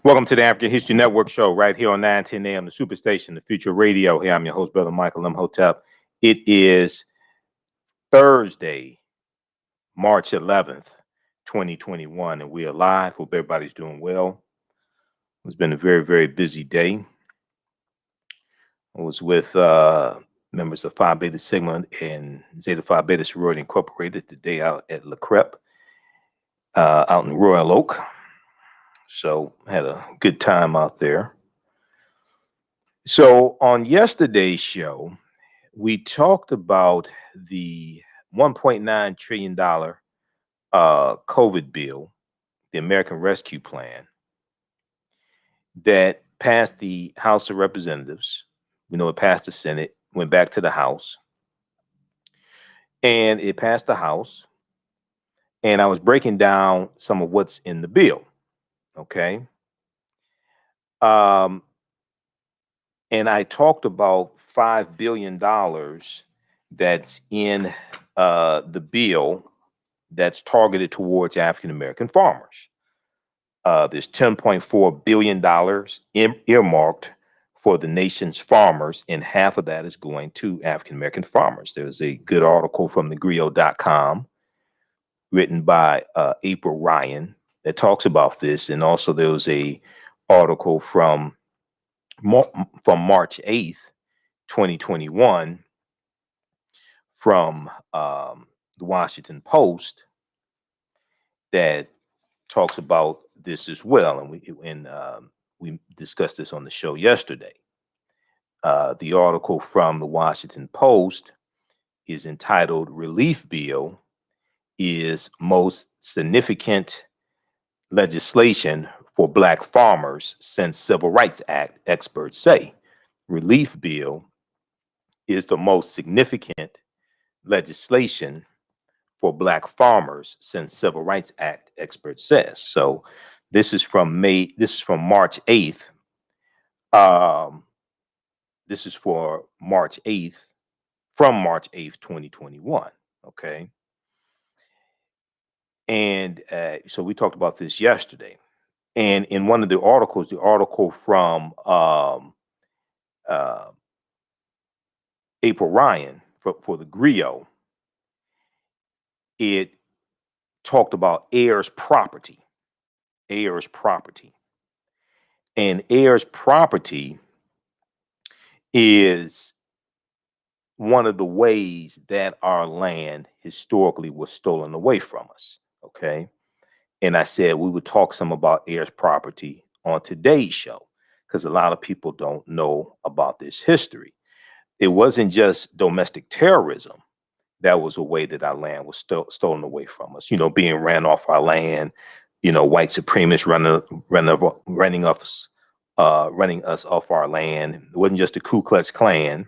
Welcome to the African History Network show right here on 910 AM, the Superstation, the Future Radio. Here, I'm your host, Brother Michael Imhotep. It is Thursday, March 11th, 2021, and we are live. Hope everybody's doing well. It's been a very, very busy day. I was with members of Phi Beta Sigma and Zeta Phi Beta Sorority Incorporated today out at La Crep, out in Royal Oak. So had a good time out there. So on yesterday's show, we talked about the $1.9 trillion COVID bill, the American Rescue Plan, that passed the House of Representatives. We know it passed the Senate, went back to the House, and it passed the House. And I was breaking down some of what's in the bill. Okay. And I talked about $5 billion that's in the bill that's targeted towards African American farmers. There's $10.4 billion earmarked for the nation's farmers, and half of that is going to African American farmers. There's a good article from thegrio.com written by April Ryan that talks about this, and also there was a article from March 8th, 2021, from the Washington Post that talks about this as well, and we discussed this on the show yesterday. The article from the Washington Post is entitled "Relief Bill is Most Significant Legislation for Black Farmers Since Civil Rights Act," experts say. Relief bill is the most significant legislation for Black farmers since Civil Rights Act, expert says. So this is from March 8th. This is for March 8th, from March 8th, 2021. Okay. And so we talked about this yesterday. And in one of the articles, the article from April Ryan for the Grio, it talked about heirs' property. Heirs' property. And heirs' property is one of the ways that our land historically was stolen away from us. Okay. And I said we would talk some about heirs' property on today's show because a lot of people don't know about this history. It wasn't just domestic terrorism. That was a way that our land was stolen away from us, being ran off our land, white supremacists running us off our land. It wasn't just the Ku Klux Klan.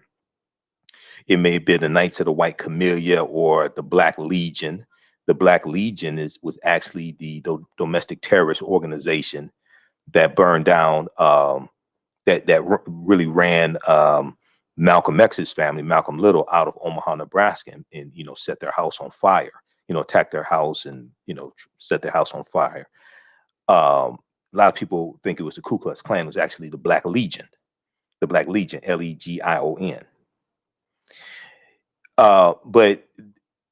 It may have been the Knights of the White Camellia or the Black Legion. The Black Legion was actually the domestic terrorist organization that burned down, that really ran Malcolm X's family, Malcolm Little, out of Omaha, Nebraska, and set their house on fire. Attacked their house and set their house on fire. A lot of people think it was the Ku Klux Klan. It was actually the Black Legion, Legion. But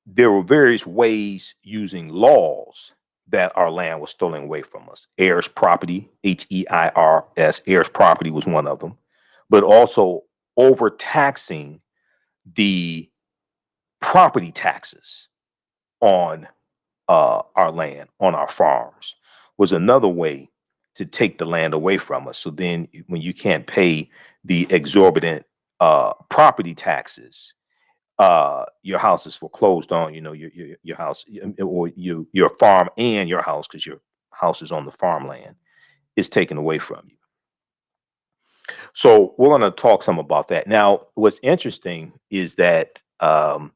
there were various ways using laws that our land was stolen away from us. Heirs' property, HEIRS, heirs' property was one of them, but also overtaxing the property taxes on our land, on our farms, was another way to take the land away from us. So then when you can't pay the exorbitant property taxes, your house is foreclosed on, your house or your farm and your house, because your house is on the farmland, is taken away from you. So we're going to talk some about that. Now, what's interesting is that, a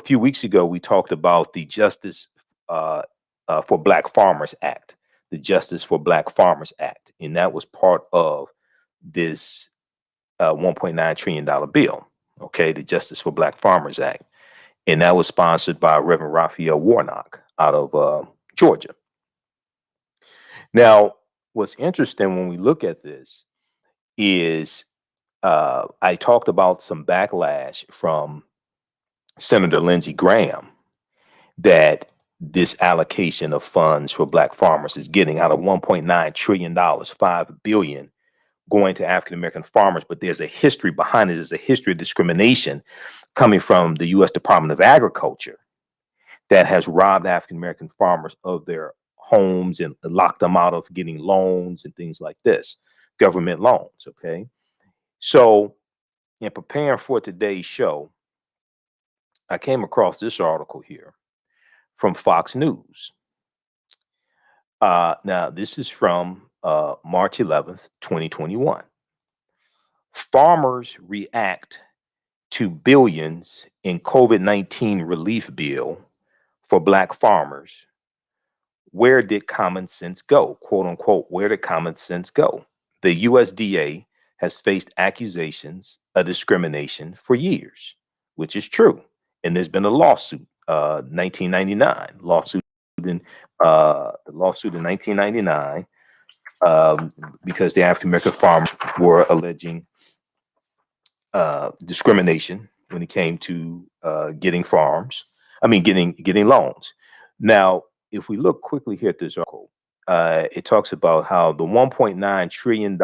few weeks ago, we talked about the Justice for Black Farmers Act, the Justice for Black Farmers Act. And that was part of this $1.9 trillion bill. Okay, the Justice for Black Farmers Act. And that was sponsored by Reverend Raphael Warnock out of Georgia. Now, what's interesting when we look at this is I talked about some backlash from Senator Lindsey Graham that this allocation of funds for black farmers is getting out of $1.9 trillion, 5 billion going to African American farmers. But there's a history behind it. There's a history of discrimination coming from the U.S. Department of Agriculture that has robbed African American farmers of their homes and locked them out of getting loans and things like this, government loans. Okay. So, in preparing for today's show, I came across this article here from Fox News. Now, this is from March 11th, 2021. Farmers react to billions in COVID-19 relief bill for black farmers. Where did common sense go? Quote unquote, where did common sense go? The USDA has faced accusations of discrimination for years, which is true. And there's been a lawsuit, 1999 lawsuit in the lawsuit in 1999, because the African American farmers were alleging discrimination when it came to getting farms. I mean, getting loans. Now, if we look quickly here at this article, it talks about how the $1.9 trillion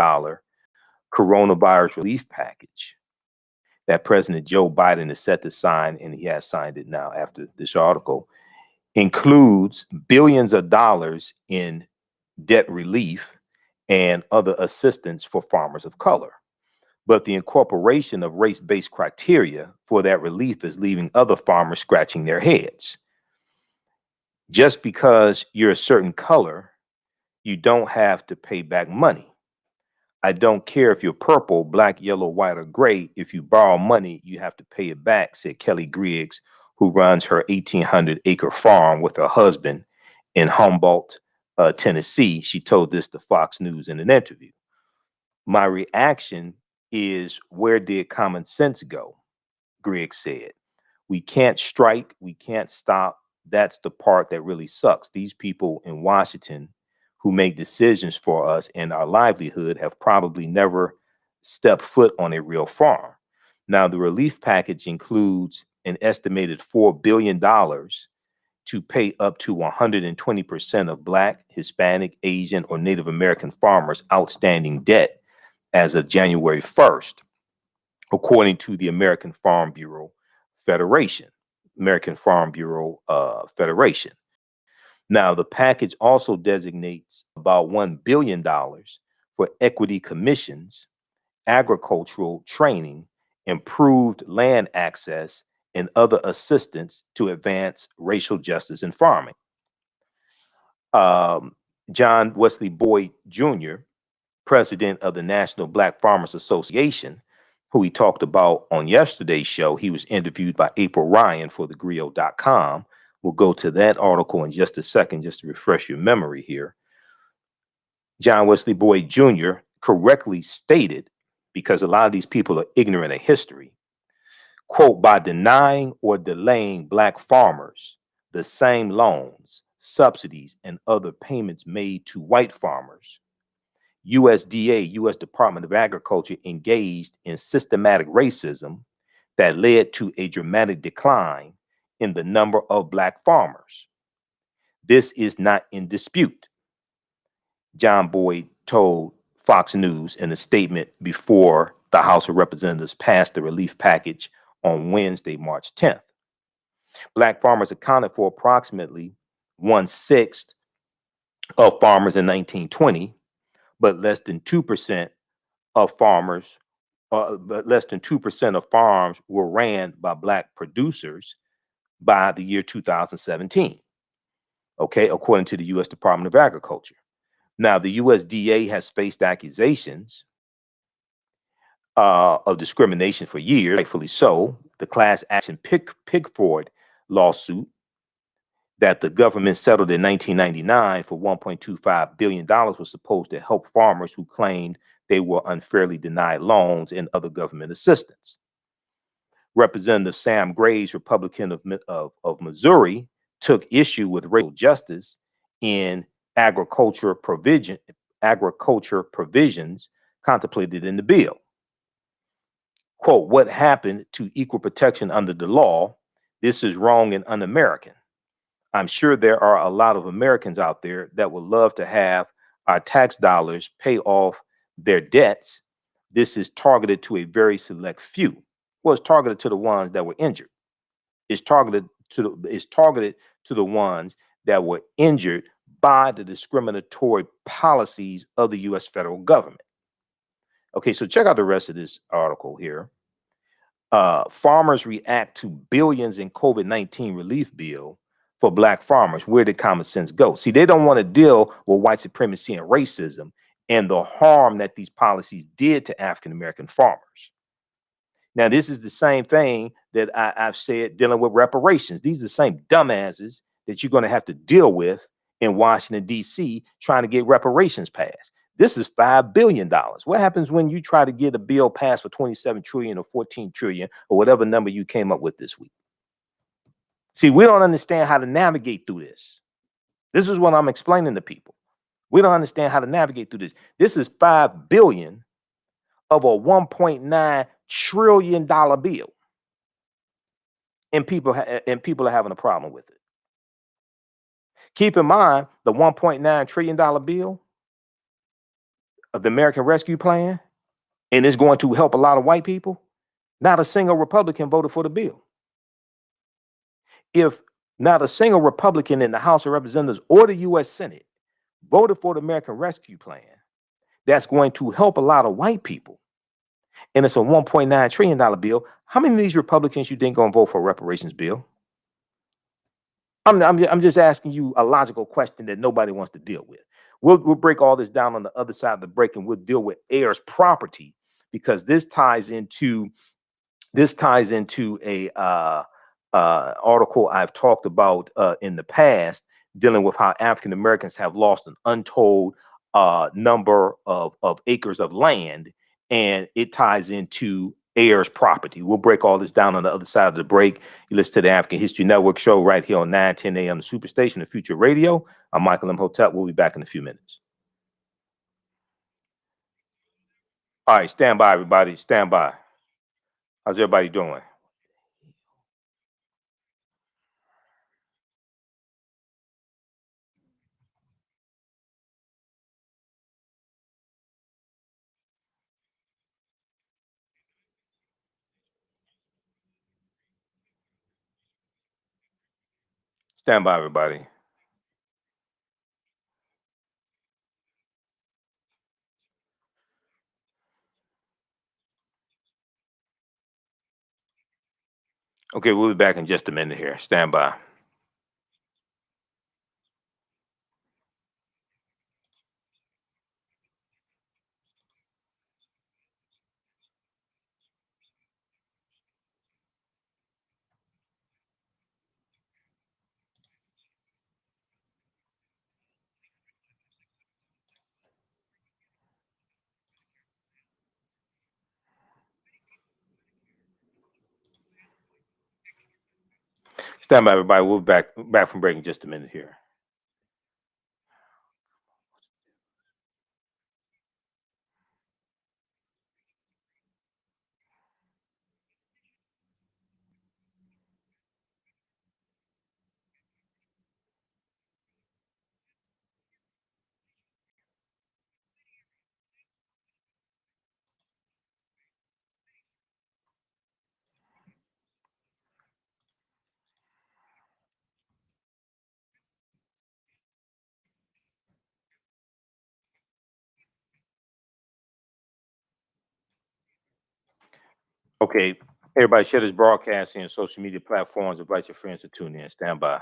coronavirus relief package that President Joe Biden is set to sign, and he has signed it now after this article, includes billions of dollars in debt relief and other assistance for farmers of color. But the incorporation of race-based criteria for that relief is leaving other farmers scratching their heads. Just because you're a certain color, you don't have to pay back money. I don't care if you're purple, black, yellow, white, or gray. If you borrow money, you have to pay it back, said Kelly Griggs, who runs her 1,800-acre farm with her husband in Humboldt, Tennessee. She told this to Fox News in an interview. My reaction is, where did common sense go? Griggs said. We can't strike. We can't stop. That's the part that really sucks. These people in Washington who make decisions for us and our livelihood have probably never stepped foot on a real farm. Now, the relief package includes an estimated $4 billion to pay up to 120% of Black, Hispanic, Asian, or Native American farmers' outstanding debt as of January 1st, according to the American Farm Bureau Federation. Federation. Now, the package also designates about $1 billion for equity commissions, agricultural training, improved land access, and other assistance to advance racial justice in farming. John Wesley Boyd Jr., president of the National Black Farmers Association, who we talked about on yesterday's show, he was interviewed by April Ryan for thegrio.com. We'll go to that article in just a second, just to refresh your memory here. John Wesley Boyd Jr. correctly stated, because a lot of these people are ignorant of history, quote, by denying or delaying Black farmers the same loans, subsidies, and other payments made to white farmers, USDA, U.S. Department of Agriculture, engaged in systematic racism that led to a dramatic decline in the number of Black farmers. This is not in dispute, John Boyd told Fox News in a statement before the House of Representatives passed the relief package on Wednesday, March 10th. Black farmers accounted for approximately 1/6 of farmers in 1920, but less than 2% of farmers, but less than 2% of farms were ran by Black producers by the year 2017, okay, according to the U.S. Department of Agriculture. Now, the USDA has faced accusations of discrimination for years, rightfully so. The class action Pigford lawsuit that the government settled in 1999 for $1.25 billion was supposed to help farmers who claimed they were unfairly denied loans and other government assistance. Representative Sam Graves, Republican of Missouri, took issue with racial justice in agricultural provisions agriculture provisions contemplated in the bill. Quote, what happened to equal protection under the law? This is wrong and un American. I'm sure there are a lot of Americans out there that would love to have our tax dollars pay off their debts. This is targeted to a very select few. Well, it's targeted to the ones that were injured. It's targeted to the ones that were injured by the discriminatory policies of the U.S. federal government. Okay, so check out the rest of this article here. Farmers react to billions in COVID-19 relief bill for black farmers. Where did common sense go? See, they don't want to deal with white supremacy and racism and the harm that these policies did to African American farmers. Now, this is the same thing that I've said dealing with reparations. These are the same dumbasses that you're going to have to deal with in Washington, D.C., trying to get reparations passed. This is $5 billion. What happens when you try to get a bill passed for 27 trillion or 14 trillion or whatever number you came up with this week? See, we don't understand how to navigate through this. This is what I'm explaining to people. We don't understand how to navigate through this. This is $5 billion of a $1.9 trillion bill, and people are having a problem with it. Keep in mind the $1.9 trillion bill of the American Rescue Plan, and it's going to help a lot of white people. Not a single Republican voted for the bill. If not a single Republican in the House of Representatives or the U.S. Senate voted for the American Rescue Plan, that's going to help a lot of white people, and it's a $1.9 trillion bill, how many of these Republicans you think going to vote for a reparations bill? I'm just asking you a logical question that nobody wants to deal with. We'll break all this down on the other side of the break, and we'll deal with heirs property, because this ties into a article I've talked about in the past, dealing with how African Americans have lost an untold number of acres of land, and it ties into heirs property. We'll break all this down on the other side of the break. You listen to the African History Network show right here on 9:10 a.m. the Superstation, the Future Radio. I'm Michael M. Hotep. We'll be back in a few minutes. All right, stand by, everybody. Stand by. How's everybody doing? Stand by, everybody. Okay, we'll be back in just a minute here. Stand by. Stand by, everybody. We'll be back from break in just a minute here. Okay, everybody, share this broadcast on social media platforms. Invite your friends to tune in. Stand by.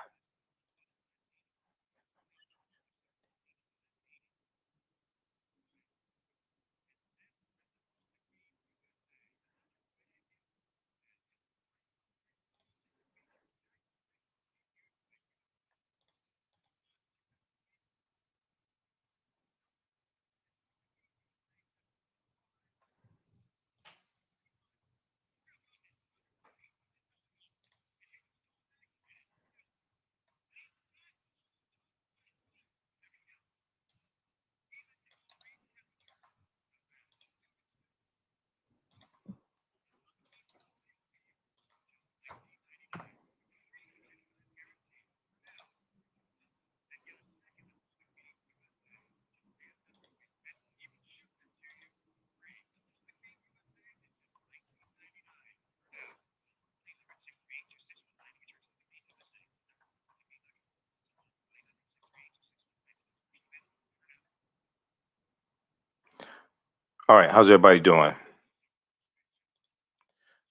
All right, how's everybody doing?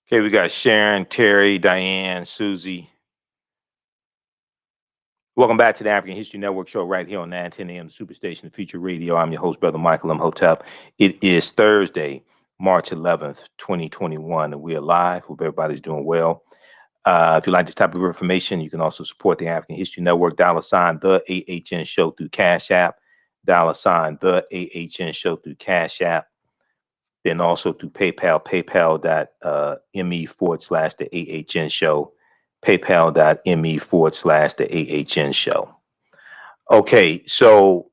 Okay, we got Sharon, Terry, Diane, Susie. Welcome back to the African History Network show right here on 910 AM Superstation, the Future Radio. I'm your host, Brother Michael Imhotep. It is Thursday, March 11th, 2021, and we're live. Hope everybody's doing well. If you like this type of information, you can also support the African History Network, $ the AHN show through Cash App, $ the AHN show through Cash App. Then also through PayPal, paypal.me/the AHN show, paypal.me/the AHN show. Okay, so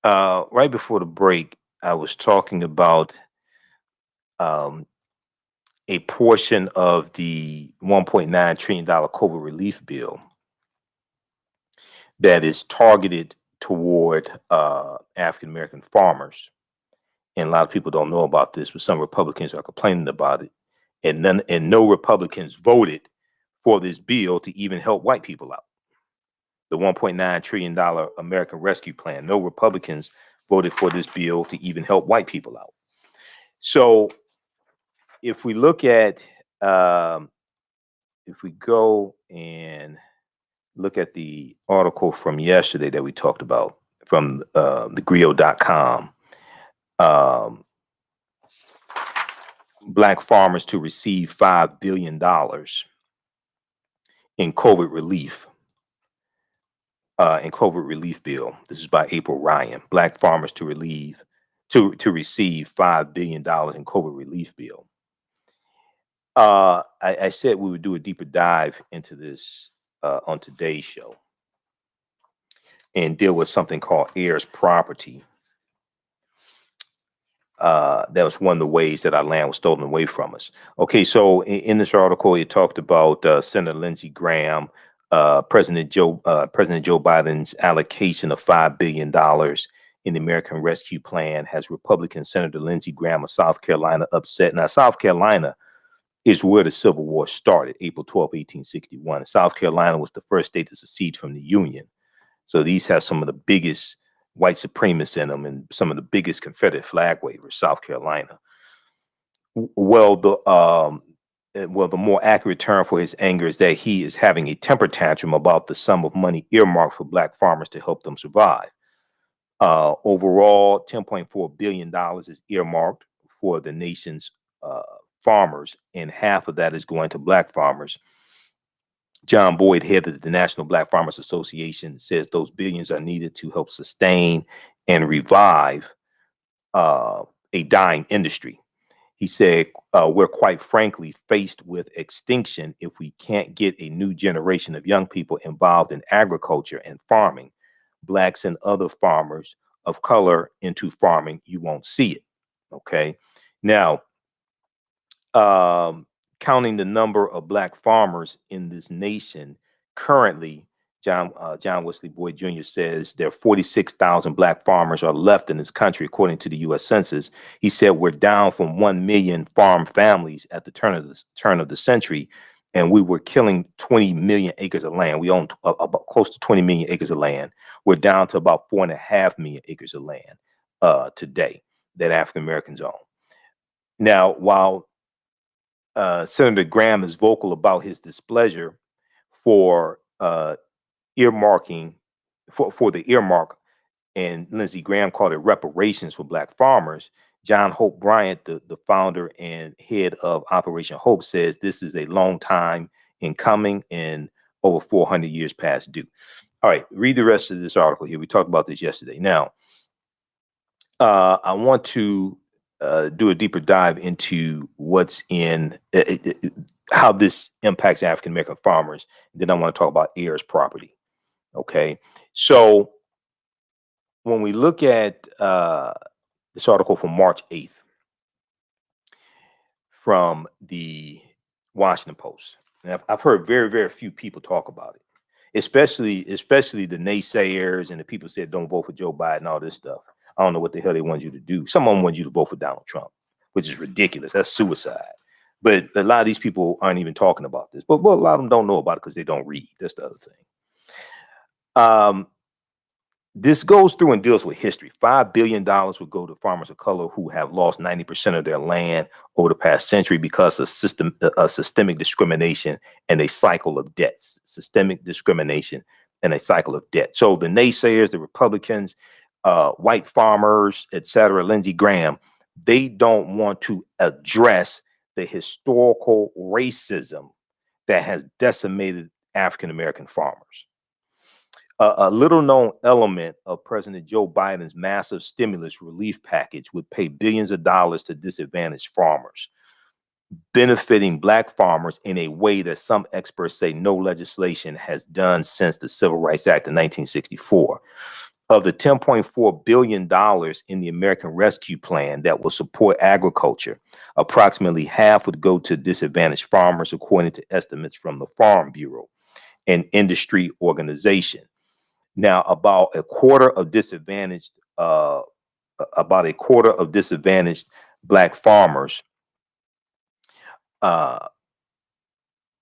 right before the break, I was talking about um, a portion of the $1.9 trillion COVID relief bill that is targeted toward African American farmers. And a lot of people don't know about this, but some Republicans are complaining about it. And no Republicans voted for this bill to even help white people out. The $1.9 trillion American Rescue Plan. No Republicans voted for this bill to even help white people out. So if we look at, if we go and look at the article from yesterday that we talked about from thegrio.com, Black farmers to receive $5 billion in COVID relief. In COVID relief bill. This is by April Ryan. Black farmers to receive $5 billion in COVID relief bill. I said we would do a deeper dive into this on today's show and deal with something called heirs property. That was one of the ways that our land was stolen away from us. Okay, so in this article, it talked about Senator Lindsey Graham, President Joe Biden's allocation of $5 billion in the American Rescue Plan has Republican Senator Lindsey Graham of South Carolina upset. Now, South Carolina is where the Civil War started, April 12, 1861. South Carolina was the first state to secede from the Union. So these have some of the biggest white supremacists in them and some of the biggest Confederate flag wavers, South Carolina. Well, the more accurate term for his anger is that he is having a temper tantrum about the sum of money earmarked for Black farmers to help them survive. Overall, $10.4 billion is earmarked for the nation's farmers, and half of that is going to Black farmers. John Boyd, head of the National Black Farmers Association, says those billions are needed to help sustain and revive a dying industry. He said, we're quite frankly faced with extinction if we can't get a new generation of young people involved in agriculture and farming, Blacks and other farmers of color into farming. You won't see it. Okay. Now, counting the number of Black farmers in this nation currently, John Wesley Boyd Jr. says there are 46,000 Black farmers are left in this country, according to the U.S. Census. He said we're down from 1 million farm families at the turn of the century, and we were killing 20 million acres of land. We own about close to 20 million acres of land. We're down to about 4.5 million acres of land today that African Americans own. Now, while Senator Graham is vocal about his displeasure for earmarking for the earmark, and Lindsey Graham called it reparations for Black farmers. John Hope Bryant, the founder and head of Operation Hope, says this is a long time in coming and over 400 years past due. All right, read the rest of this article here. We talked about this yesterday. Now, I want to do a deeper dive into what's in how this impacts African American farmers. Then I want to talk about heirs property. Okay, so when we look at this article from March 8th from the Washington Post, and I've heard very, very few people talk about it, especially the naysayers and the people said don't vote for Joe Biden, all this stuff. I don't know what the hell they want you to do. Some of them want you to vote for Donald Trump, which is ridiculous. That's suicide. But a lot of these people aren't even talking about this. But a lot of them don't know about it because they don't read. That's the other thing. This goes through and deals with history. $5 billion would go to farmers of color who have lost 90% of their land over the past century because of systemic discrimination and a cycle of debts. Systemic discrimination and a cycle of debt. So the naysayers, the Republicans, white farmers, etc., Lindsey Graham, they don't want to address the historical racism that has decimated African American farmers. A little known element of President Joe Biden's massive stimulus relief package would pay billions of dollars to disadvantaged farmers, benefiting Black farmers in a way that some experts say no legislation has done since the Civil Rights Act of 1964. Of the $10.4 billion in the American Rescue Plan that will support agriculture, approximately half would go to disadvantaged farmers, according to estimates from the Farm Bureau, an industry organization. Now, about a quarter of disadvantaged Black farmers, about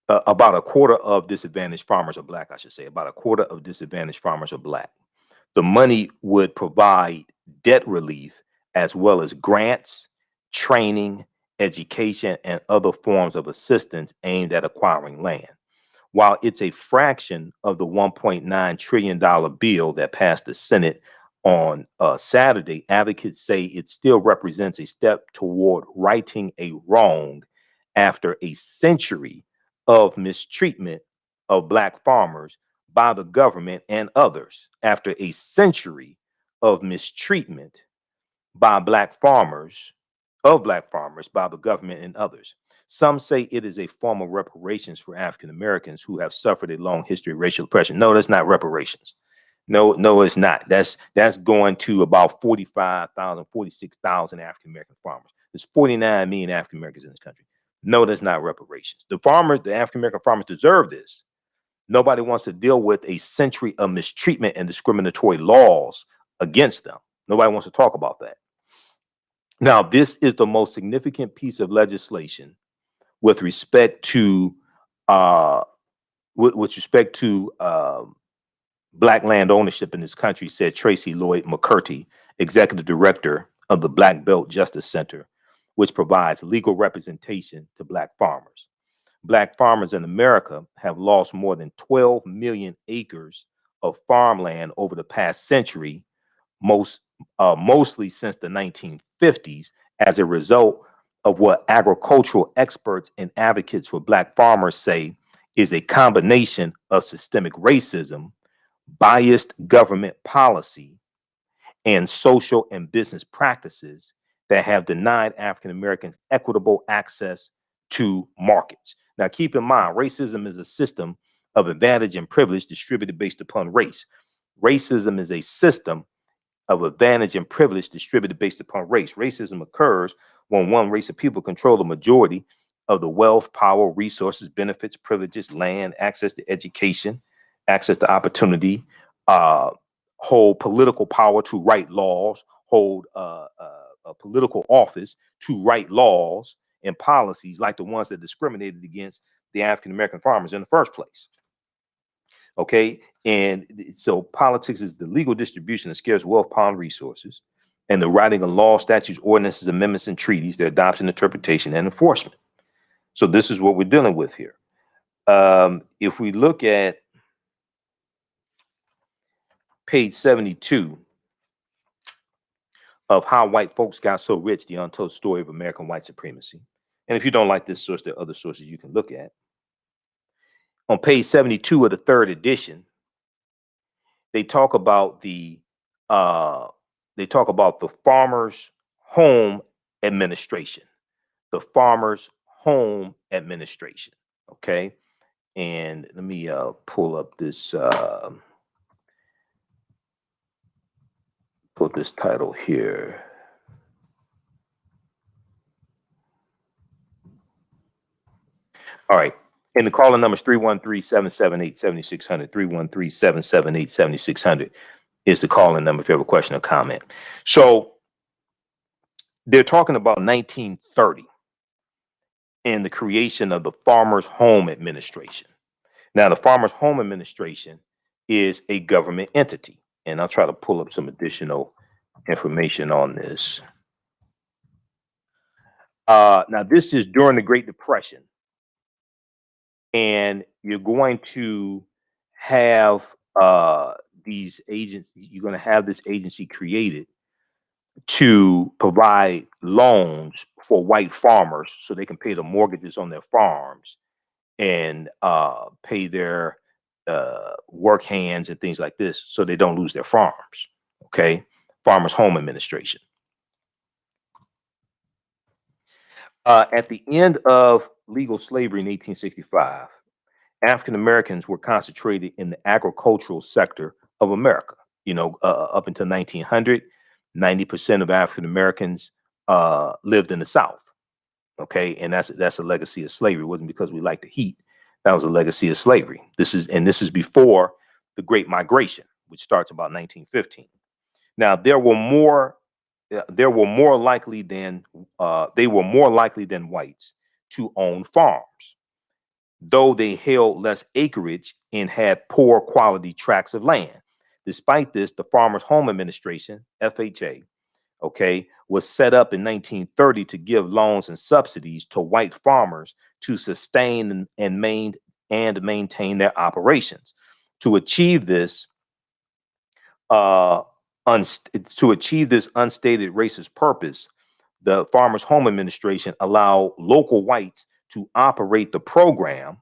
a quarter of disadvantaged farmers are Black, I should say. About a quarter of disadvantaged farmers are Black. The money would provide debt relief as well as grants, training, education, and other forms of assistance aimed at acquiring land. While it's a fraction of the $1.9 trillion bill that passed the Senate on Saturday, advocates say it still represents a step toward righting a wrong after a century of mistreatment of Black farmers by the government and others. After a century of mistreatment by Black farmers, by the government and others. Some say it is a form of reparations for African Americans who have suffered a long history of racial oppression. No, that's not reparations. No, it's not. That's going to about 45,000, 46,000 African American farmers. There's 49 million African Americans in this country. No, that's not reparations. The African American farmers deserve this. Nobody wants to deal with a century of mistreatment and discriminatory laws against them. Nobody wants to talk about that. Now, this is the most significant piece of legislation with respect to Black land ownership in this country, said Tracy Lloyd McCurdy, executive director of the Black Belt Justice Center, which provides legal representation to Black farmers. Black farmers in America have lost more than 12 million acres of farmland over the past century, mostly since the 1950s, as a result of what agricultural experts and advocates for Black farmers say is a combination of systemic racism, biased government policy, and social and business practices that have denied African Americans equitable access to markets. Now, keep in mind, racism is a system of advantage and privilege distributed based upon race. Racism is a system of advantage and privilege distributed based upon race. Racism occurs when one race of people control the majority of the wealth, power, resources, benefits, privileges, land, access to education, access to opportunity, hold political power to write laws, hold a political office to write laws and policies like the ones that discriminated against the African American farmers in the first place. Okay, and so politics is the legal distribution of scarce wealth, power, and resources, and the writing of laws, statutes, ordinances, amendments, and treaties, their adoption, interpretation, and enforcement. So this is what we're dealing with here. If we look at page 72 of How White Folks Got So Rich, the Untold Story of American White Supremacy. And if you don't like this source, there are other sources you can look at. On page 72 of the third edition, they talk about the Farmers Home Administration. The Farmers Home Administration. Okay. And let me pull up this title here. All right. And the calling number is 313-778-7600. 313-778-7600 is the calling number if you have a question or comment. So they're talking about 1930 and the creation of the Farmers Home Administration. Now, the Farmers Home Administration is a government entity, and I'll try to pull up some additional information on this. Now, this is during the Great Depression, and you're going to have these agents. You're going to have this agency created to provide loans for white farmers so they can pay the mortgages on their farms and pay their work hands and things like this so they don't lose their farms. Okay. Farmers Home Administration. At the end of legal slavery in 1865, African Americans were concentrated in the agricultural sector of America. You know, up until 1900, 90% of African Americans lived in the South. Okay, and that's a legacy of slavery. It wasn't because we like the heat. That was a legacy of slavery. This is before the Great Migration, which starts about 1915. Now they were more likely than whites to own farms, though they held less acreage and had poor quality tracts of land. Despite this, the Farmers Home Administration, FHA, okay, was set up in 1930 to give loans and subsidies to white farmers to sustain and maintain their operations. To achieve this, unstated racist purpose, the Farmers Home Administration allowed local whites to operate the program,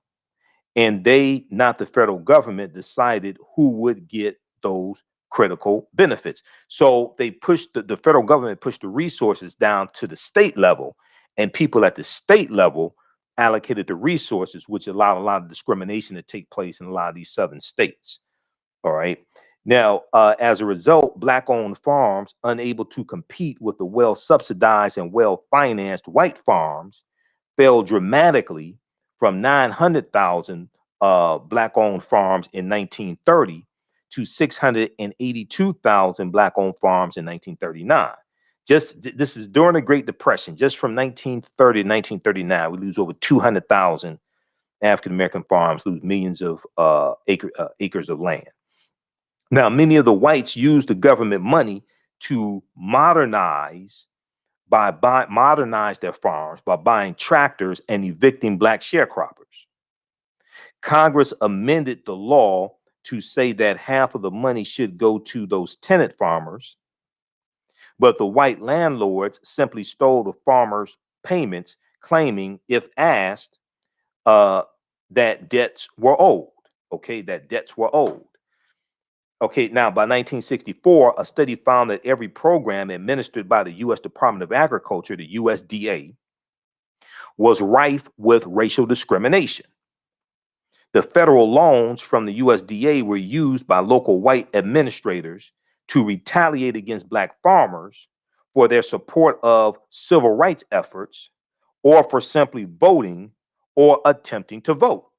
and they, not the federal government, decided who would get those critical benefits. So they pushed the federal government pushed the resources down to the state level, and people at the state level allocated the resources, which allowed a lot of discrimination to take place in a lot of these southern states. All right. Now, as a result, Black-owned farms, unable to compete with the well-subsidized and well-financed white farms, fell dramatically from 900,000 Black-owned farms in 1930 to 682,000 Black-owned farms in 1939. This is during the Great Depression. Just from 1930 to 1939, we lose over 200,000 African-American farms, lose millions of acres of land. Now, many of the whites used the government money to modernize their farms by buying tractors and evicting Black sharecroppers. Congress amended the law to say that half of the money should go to those tenant farmers, but the white landlords simply stole the farmers' payments, claiming, if asked, that debts were owed. Okay, that debts were owed. Okay, now by 1964, a study found that every program administered by the U.S. Department of Agriculture, the USDA, was rife with racial discrimination. The federal loans from the USDA were used by local white administrators to retaliate against Black farmers for their support of civil rights efforts or for simply voting or attempting to vote.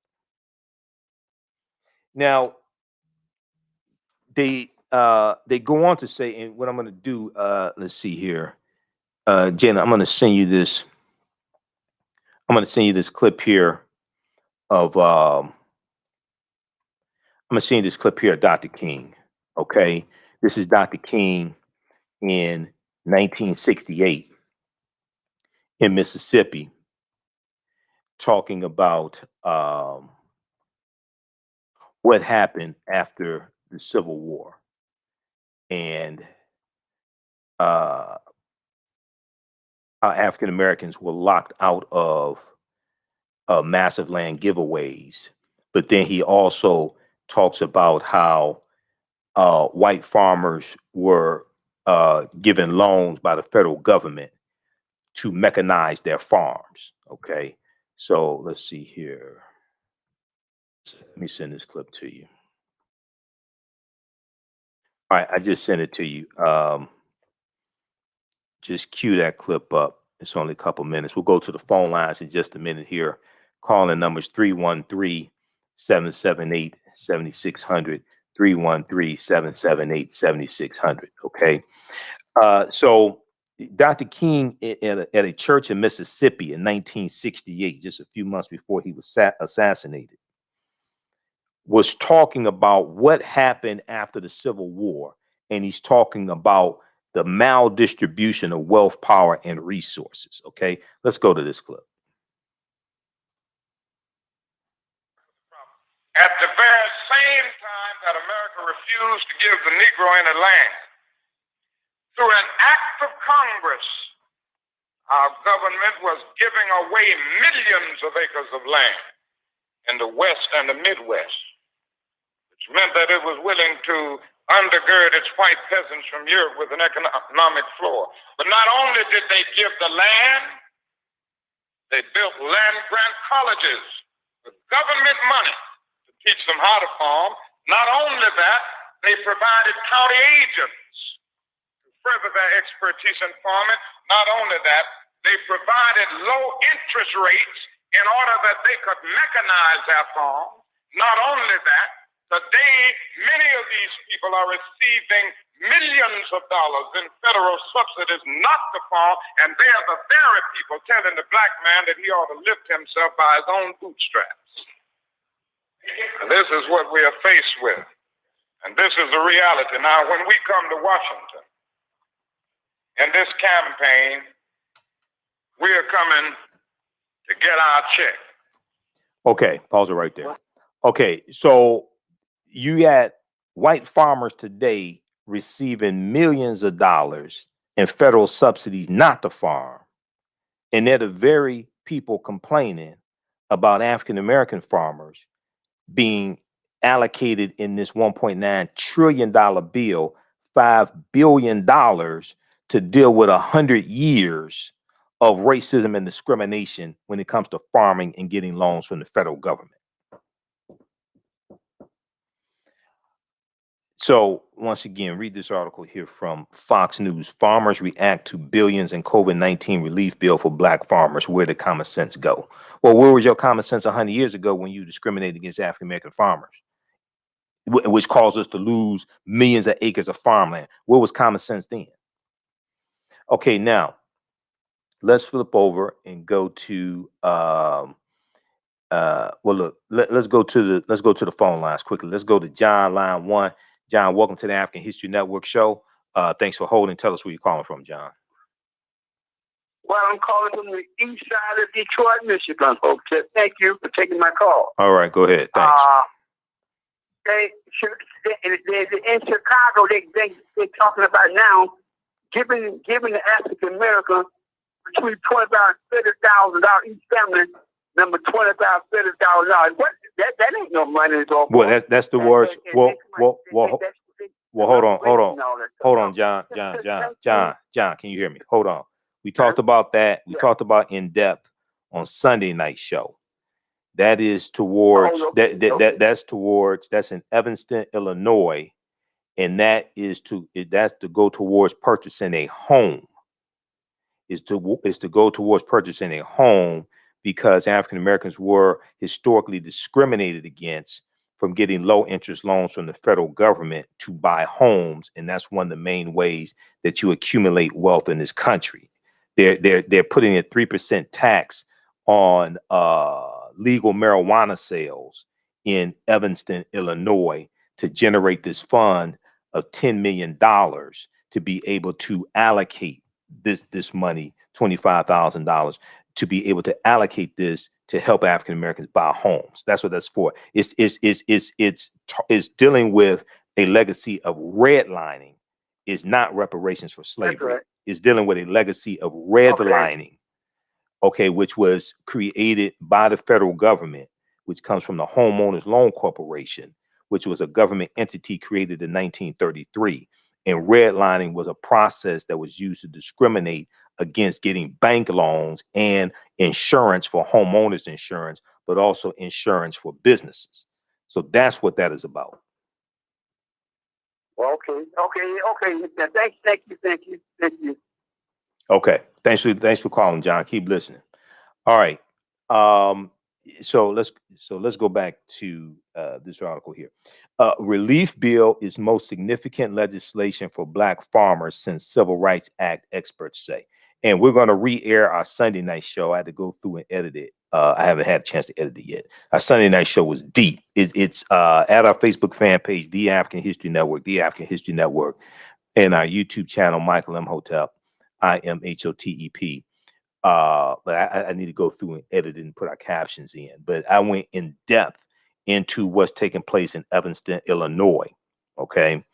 Now, they go on to say, and what I'm going to do, let's see here, Jana, I'm going to send you this. I'm going to send you this clip here of I'm going to send you this clip here of Dr. King. Okay, this is Dr. King in 1968 in Mississippi, talking about what happened after the Civil War and how African Americans were locked out of massive land giveaways. But then he also talks about how white farmers were given loans by the federal government to mechanize their farms. Okay, so let's see here. Let me send this clip to you. All right, I just sent it to you. Just cue that clip up. It's only a couple minutes. We'll go to the phone lines in just a minute here. Calling numbers 313-778-7600, 313-778-7600. Okay. So Dr. King at a church in Mississippi in 1968, just a few months before he was assassinated, was talking about what happened after the Civil War, and he's talking about the maldistribution of wealth, power, and resources. Okay, let's go to this clip. At the very same time that America refused to give the Negro any land, through an act of Congress, our government was giving away millions of acres of land in the West and the Midwest, which meant that it was willing to undergird its white peasants from Europe with an economic floor. But not only did they give the land, they built land-grant colleges with government money to teach them how to farm. Not only that, they provided county agents to further their expertise in farming. Not only that, they provided low interest rates in order that they could mechanize their farm. Not only that, today many of these people are receiving millions of dollars in federal subsidies not to farm, and they are the very people telling the black man that he ought to lift himself by his own bootstraps. And this is what we are faced with, and this is the reality. Now, when we come to Washington in this campaign, we are coming to get our check. Okay, pause it right there. Okay, so you got white farmers today receiving millions of dollars in federal subsidies not to farm, and they're the very people complaining about African American farmers being allocated in this $1.9 trillion bill, $5 billion to deal with 100 years of racism and discrimination when it comes to farming and getting loans from the federal government. So once again, read this article here from Fox News. Farmers react to billions in COVID-19 relief bill for black farmers. Where did common sense go? Well, where was your common sense 100 years ago when you discriminated against African-American farmers, which caused us to lose millions of acres of farmland? Where was common sense then? Okay, now let's flip over and go to well, look, let's go to the phone lines quickly. Let's go to John, line 1. John, welcome to the African History Network show. Thanks for holding. Tell us where you're calling from, John. Well, I'm calling from the east side of Detroit, Michigan, folks. Thank you for taking my call. All right, go ahead. Thanks. In Chicago, they're talking about now giving the African American between $25,000 and $30,000 each family. Number $25,000, $30,000. What? That ain't no money at all. Well, that's the worst. Well, hold on, John. Can you hear me? Hold on. We talked about that. We talked about in depth on Sunday night show. That is towards that's in Evanston, Illinois, and that's to go towards purchasing a home. Is to go towards purchasing a home, because African Americans were historically discriminated against from getting low interest loans from the federal government to buy homes, and that's one of the main ways that you accumulate wealth in this country. They're putting a 3% tax on legal marijuana sales in Evanston, Illinois, to generate this fund of $10 million to be able to allocate this money, $25,000, to be able to allocate this to help African Americans buy homes. That's what that's for. It's dealing with a legacy of redlining. Is not reparations for slavery. Right. It's dealing with a legacy of redlining, okay, which was created by the federal government, which comes from the Homeowners Loan Corporation, which was a government entity created in 1933. And redlining was a process that was used to discriminate against getting bank loans and insurance for homeowners insurance, but also insurance for businesses. So that's what that is about. Okay. Thank you. Okay. Thanks for calling, John. Keep listening. All right. So let's go back to this article here. Relief bill is most significant legislation for black farmers since Civil Rights Act, experts say. And we're going to re-air our Sunday night show. I had to go through and edit it I haven't had a chance to edit it yet. Our Sunday night show was deep. It's at our Facebook fan page, The African History Network, The African History Network, and our YouTube channel, Michael M. Hotep, IMHOTEP. But I need to go through and edit it and put our captions in. But I went in depth into what's taking place in Evanston, Illinois. Okay,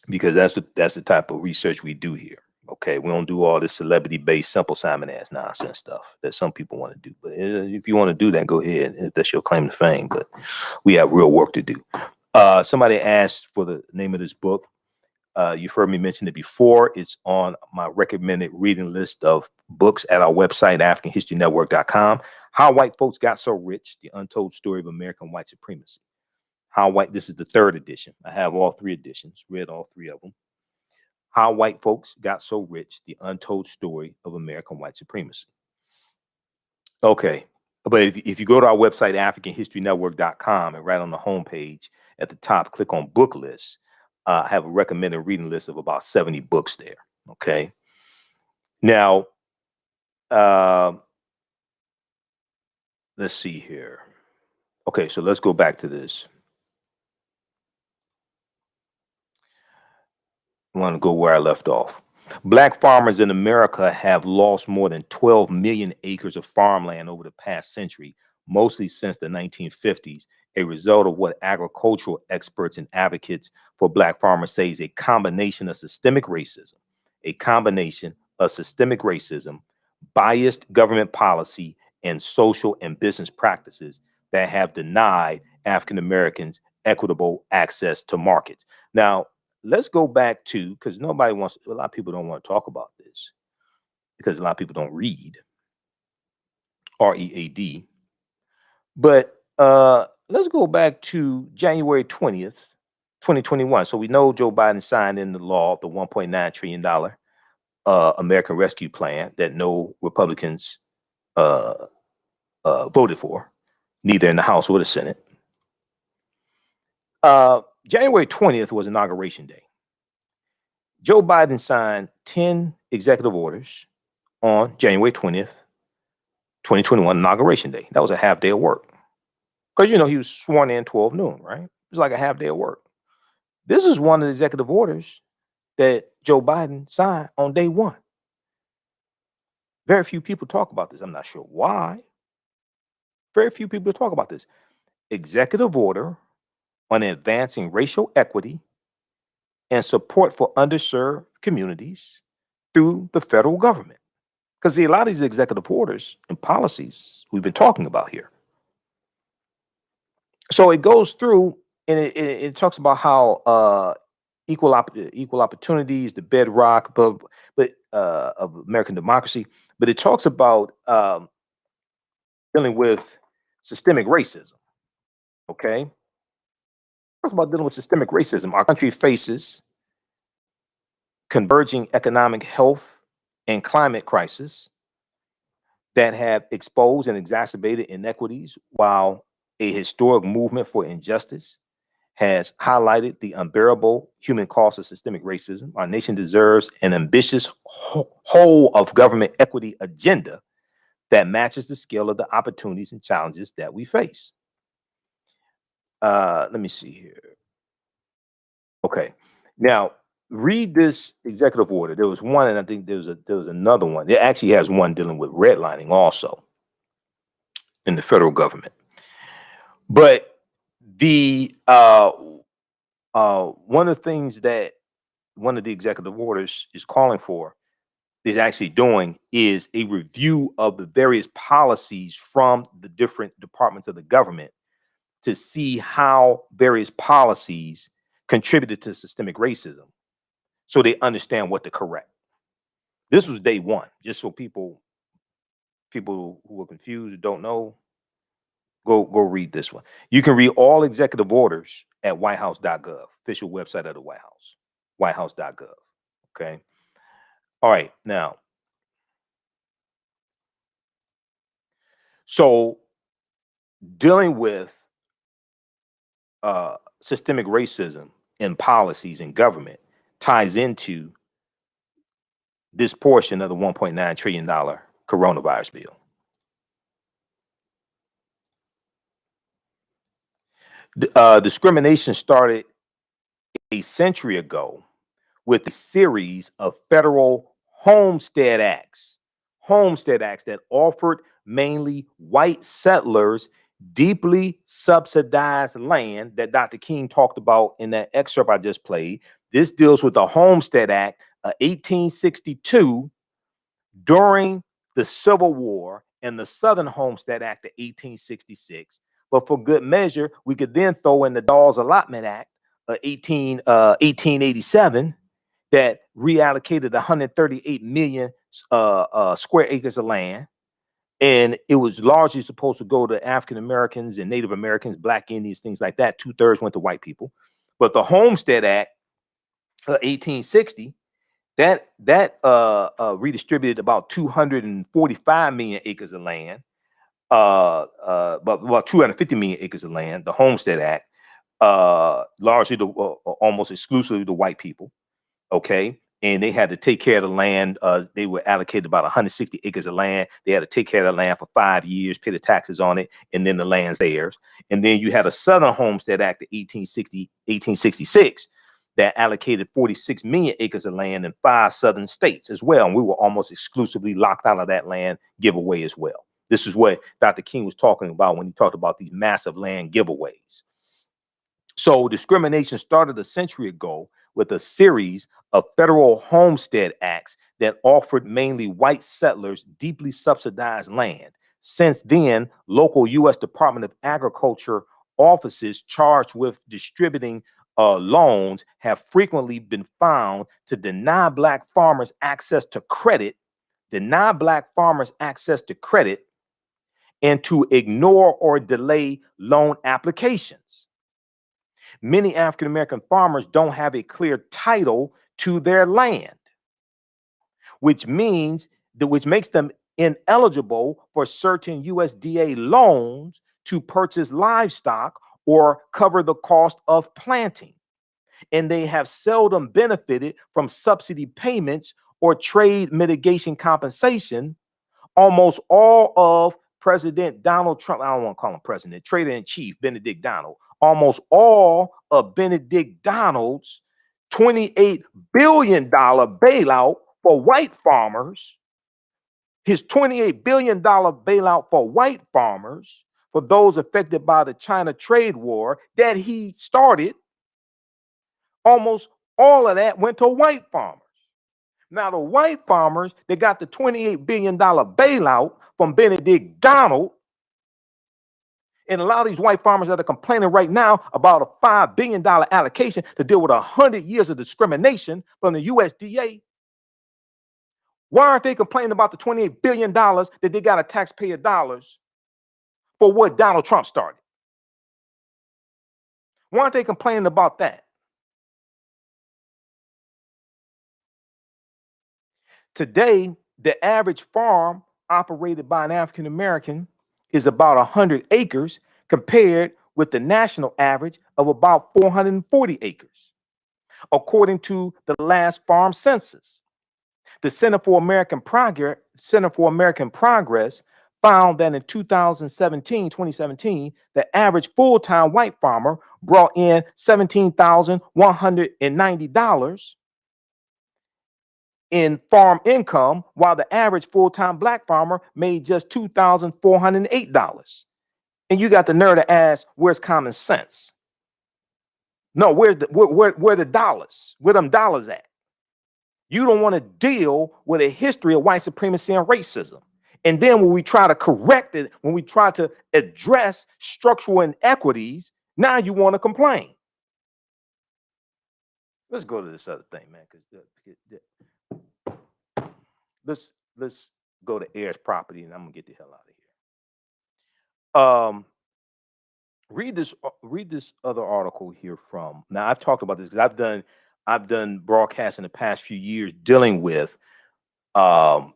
because that's the type of research we do here. Okay, we don't do all this celebrity-based Simple Simon ass nonsense stuff that some people want to do. But if you want to do that, go ahead. If that's your claim to fame. But we have real work to do. Somebody asked for the name of this book. You've heard me mention it before. It's on my recommended reading list of books at our website, AfricanHistoryNetwork.com. How White Folks Got So Rich: The Untold Story of American White Supremacy. This is the 3rd edition. I have all 3 editions, read all 3 of them. How White Folks Got So Rich: The Untold Story of American White Supremacy. Okay, but if you go to our website, AfricanHistoryNetwork.com, and right on the homepage at the top, click on book list. I have a recommended reading list of about 70 books there. Okay. Now, let's see here. Okay, so let's go back to this. I want to go where I left off. Black farmers in America have lost more than 12 million acres of farmland over the past century, mostly since the 1950s, a result of what agricultural experts and advocates for Black farmers say is a combination of systemic racism, biased government policy, and social and business practices that have denied African Americans equitable access to markets. Now, let's go back to, because a lot of people don't want to talk about this because a lot of people don't read, READ. But let's go back to January 20th, 2021. So we know Joe Biden signed into law the $1.9 trillion American Rescue Plan that no Republicans voted for, neither in the House or the Senate. January 20th was Inauguration Day. Joe Biden signed 10 executive orders on January 20th, 2021, Inauguration Day. That was a half day of work. Because, he was sworn in 12 noon, right? It was like a half day of work. This is one of the executive orders that Joe Biden signed on day one. Very few people talk about this. I'm not sure why. Very few people talk about this. Executive order on advancing racial equity and support for underserved communities through the federal government. Because a lot of these executive orders and policies we've been talking about here. So it goes through and it talks about how equal opportunities, the bedrock of American democracy, but it talks about dealing with systemic racism. Okay, it talks about dealing with systemic racism. Our country faces converging economic, health, and climate crisis that have exposed and exacerbated inequities, while a historic movement for injustice has highlighted the unbearable human cost of systemic racism. Our nation deserves an ambitious whole of government equity agenda that matches the scale of the opportunities and challenges that we face. Let me see here. Okay, now read this executive order. There was one, and I think there was another one. It actually has one dealing with redlining also in the federal government. But the one of the things that one of the executive orders is calling for is actually doing is a review of the various policies from the different departments of the government to see how various policies contributed to systemic racism, so they understand what to correct. This was day one, just so people who are confused or don't know, go read this one. You can read all executive orders at whitehouse.gov, official website of the White House, whitehouse.gov. Okay. All right. Now, so dealing with systemic racism in policies and government ties into this portion of the $1.9 trillion coronavirus bill. Discrimination started a century ago with a series of federal homestead acts that offered mainly white settlers deeply subsidized land that Dr. King talked about in that excerpt I just played. This deals with the Homestead Act of 1862 during the Civil War and the Southern Homestead Act of 1866. But for good measure, we could then throw in the Dawes Allotment Act of 1887 that reallocated 138 million square acres of land. And it was largely supposed to go to African Americans and Native Americans, Black Indians, things like that. 2/3 went to white people. But the Homestead Act of 1860, that redistributed about 245 million acres of land, but about 250 million acres of land. The Homestead Act, largely almost exclusively to white people. Okay. And they had to take care of the land. They were allocated about 160 acres of land. They had to take care of the land for 5 years, pay the taxes on it, and then the land's theirs. And then you had a Southern Homestead Act of 1866 that allocated 46 million acres of land in 5 southern states as well. And we were almost exclusively locked out of that land giveaway as well. This is what Dr. King was talking about when he talked about these massive land giveaways. So discrimination started a century ago with a series of federal homestead acts that offered mainly white settlers deeply subsidized land. Since then, local U.S. Department of Agriculture offices charged with distributing loans have frequently been found to deny Black farmers access to credit, and to ignore or delay loan applications. Many African American farmers don't have a clear title to their land, which makes them ineligible for certain USDA loans to purchase livestock or cover the cost of planting. And they have seldom benefited from subsidy payments or trade mitigation compensation. Almost all of President Donald Trump, I don't want to call him president, trader in chief, Benedict Donald, almost all of Benedict Donald's $28 billion bailout for white farmers, his $28 billion bailout for white farmers, for those affected by the China trade war that he started, almost all of that went to white farmers. Now, the white farmers, they got the $28 billion bailout from Benedict Donald. And a lot of these white farmers that are complaining right now about a $5 billion allocation to deal with 100 years of discrimination from the USDA. Why aren't they complaining about the $28 billion that they got of taxpayer dollars for what Donald Trump started? Why aren't they complaining about that? Today, the average farm operated by an African American is about 100 acres compared with the national average of about 440 acres, according to the last farm census. The Center for American Progress found that in 2017, the average full-time white farmer brought in $17,190 in farm income, while the average full-time Black farmer made just $2,408. And you got the nerve to ask, where's common sense? No, where the dollars? Where them dollars at? You don't want to deal with a history of white supremacy and racism. And then when we try to correct it, when we try to address structural inequities, now you want to complain. Let's go to this other thing, man. Let's go to heirs property, and I'm gonna get the hell out of here. Read this other article here from. Now I've talked about this because I've done broadcasts in the past few years dealing with African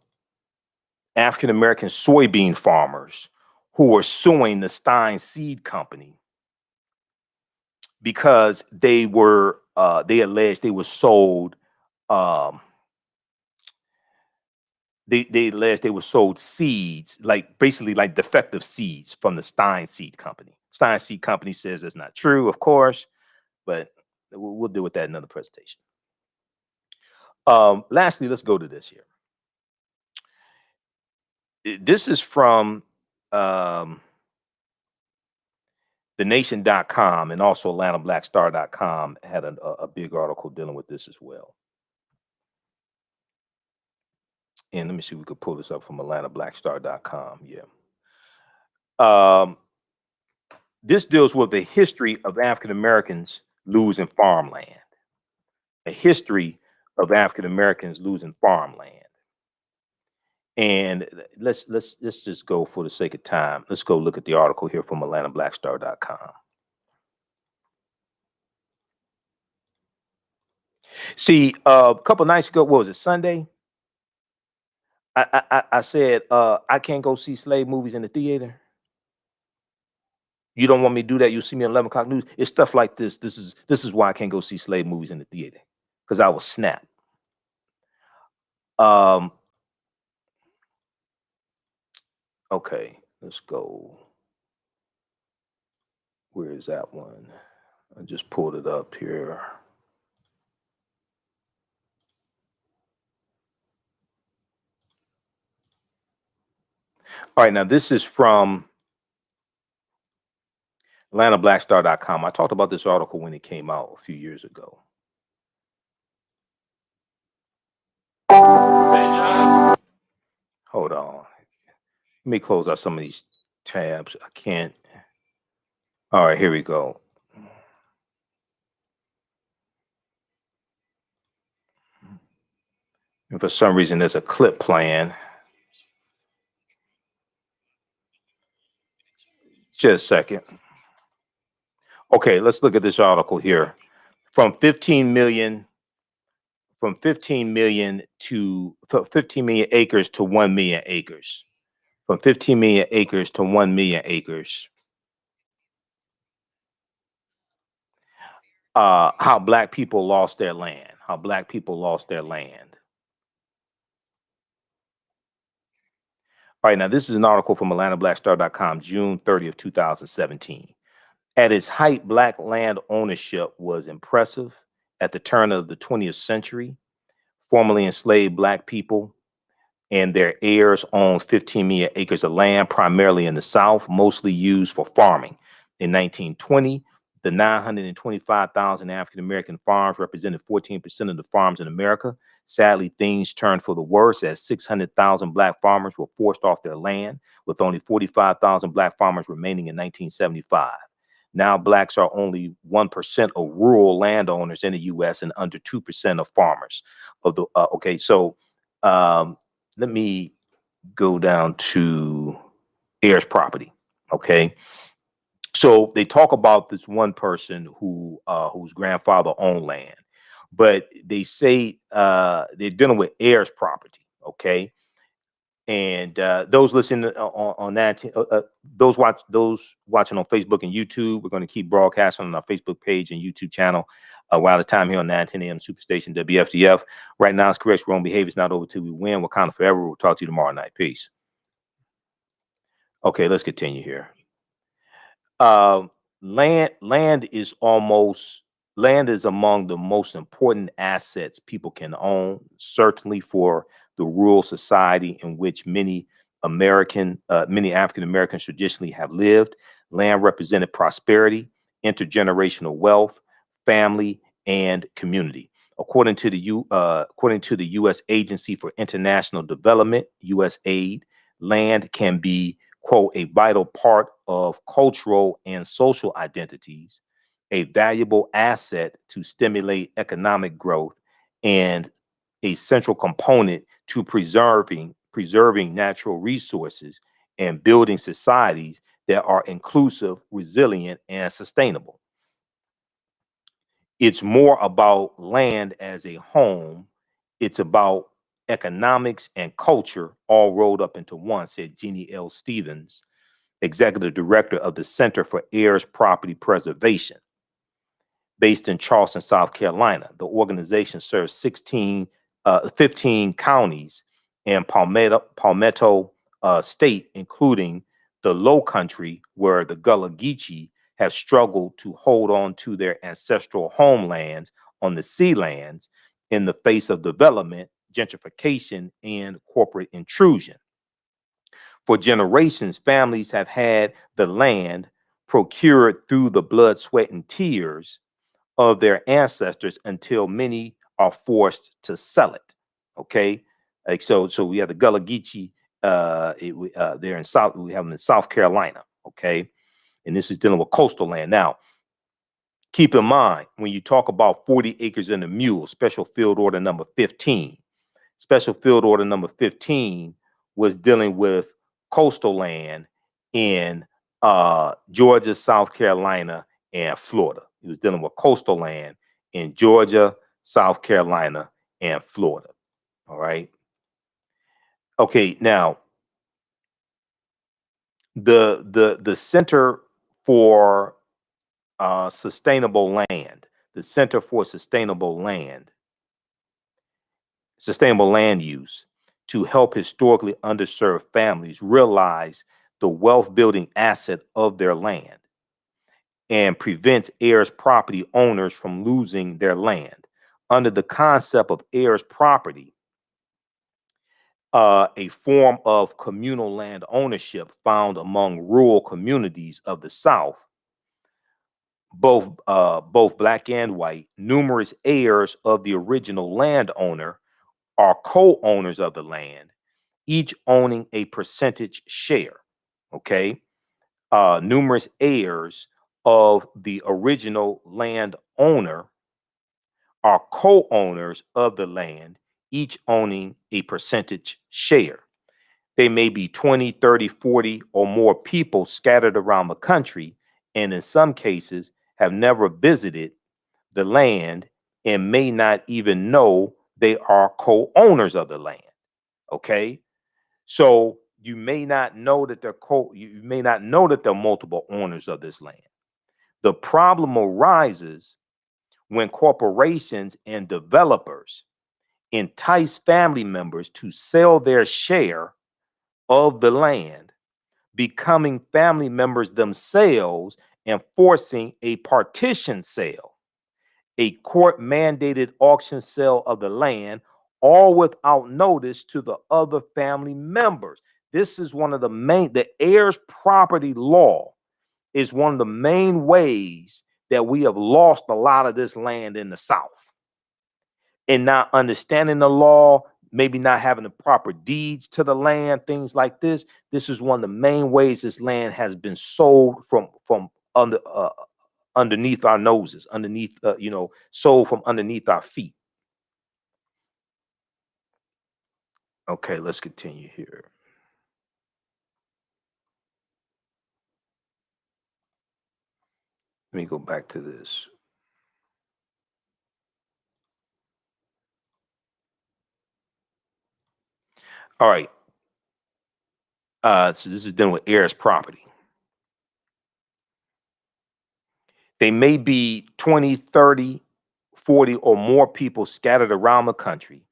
American soybean farmers who are suing the Stein Seed Company because they alleged they were sold. They alleged they were sold seeds, like basically like defective seeds from the Stein Seed Company. Science Seed Company says that's not true, of course, but we'll deal with that in another presentation. Lastly, let's go to this here. This is from TheNation.com, and also AtlantaBlackStar.com had a big article dealing with this as well. And let me see if we could pull this up from AtlantaBlackStar.com. Yeah. This deals with the history of African Americans losing farmland. A history of African Americans losing farmland. And let's just go, for the sake of time, let's go look at the article here from AtlantaBlackStar.com. See, a couple nights ago, what was it, Sunday? I said I can't go see slave movies in the theater. You don't want me to do that? You'll see me on 11 o'clock news. It's stuff like this. This is why I can't go see slave movies in the theater, because I will snap. Okay, let's go. Where is that one? I just pulled it up here. All right, now this is from AtlantaBlackStar.com. I talked about this article when it came out a few years ago. Hold on. Let me close out some of these tabs. I can't. All right, here we go. And for some reason, there's a clip playing. Just a second. Okay, let's look at this article here. From 15 million acres to 1 million acres. From 15 million acres to 1 million acres. How Black people lost their land. How Black people lost their land. All right, now this is an article from AtlantaBlackStar.com, June 30th, 2017. At its height, Black land ownership was impressive. At the turn of the 20th century, formerly enslaved Black people and their heirs owned 15 million acres of land, primarily in the South, mostly used for farming. In 1920, the 925,000 African-American farms represented 14% of the farms in America. Sadly, things turned for the worse as 600,000 Black farmers were forced off their land, with only 45,000 Black farmers remaining in 1975. Now, Blacks are only 1% of rural landowners in the U.S. and under 2% of farmers. Okay, so let me go down to heirs property. Okay, so they talk about this one person whose grandfather owned land, but they say they're dealing with heirs property. Okay, and those listening on that, those watching on Facebook and YouTube, we're going to keep broadcasting on our Facebook page and YouTube channel. We're out of time here on 910 AM Superstation WFDF. Right now, it's correct. Wrong behavior is not over till we win. Wakanda forever. We'll talk to you tomorrow night. Peace. Okay, let's continue here. Land is among the most important assets people can own, certainly for the rural society in which many African Americans traditionally have lived. Land represented prosperity, intergenerational wealth, family, and community. According to the U.S. Agency for International Development, USAID, land can be, quote, a vital part of cultural and social identities, a valuable asset to stimulate economic growth, and a central component to preserving natural resources and building societies that are inclusive, resilient, and sustainable. It's more about land as a home. It's about economics and culture all rolled up into one, said Jeannie L. Stevens, executive director of the Center for Heirs Property Preservation, based in Charleston, South Carolina. The organization serves 15 counties and Palmetto State, including the Low Country, where the Gullah Geechee have struggled to hold on to their ancestral homelands on the sea lands in the face of development, gentrification, and corporate intrusion. For generations, families have had the land procured through the blood, sweat, and tears of their ancestors until many are forced to sell it. Okay, like so we have the Gullah Geechee. They're in South. We have them in South Carolina. Okay, and this is dealing with coastal land. Now, keep in mind when you talk about 40 acres and a mule, Special Field Order number 15. Special Field Order number 15 was dealing with coastal land in Georgia, South Carolina, and Florida. He was dealing with coastal land in Georgia, South Carolina, and Florida. All right. Okay. Now, the Center for Sustainable Land, the Center for Sustainable Land Use, to help historically underserved families realize the wealth building asset of their land and prevents heirs property owners from losing their land. Under the concept of heirs property, a form of communal land ownership found among rural communities of the South, both black and white, numerous heirs of the original landowner are co-owners of the land, each owning a percentage share. Okay, numerous heirs of the original landowner are co-owners of the land, each owning a percentage share. They may be 20, 30, 40, or more people scattered around the country, and in some cases have never visited the land and may not even know they are co-owners of the land. Okay, so you may not know that you may not know that they're multiple owners of this land. The problem arises when corporations and developers entice family members to sell their share of the land, becoming family members themselves and forcing a partition sale, a court mandated auction sale of the land, all without notice to the other family members. This is one of the heirs property law is one of the main ways that we have lost a lot of this land in the South. And not understanding the law, maybe not having the proper deeds to the land, things like this. This is one of the main ways this land has been sold from underneath our noses, sold from underneath our feet. Okay, let's continue here. Let me go back to this. All right. So this is dealing with heirs property. They may be 20, 30, 40, or more people scattered around the country,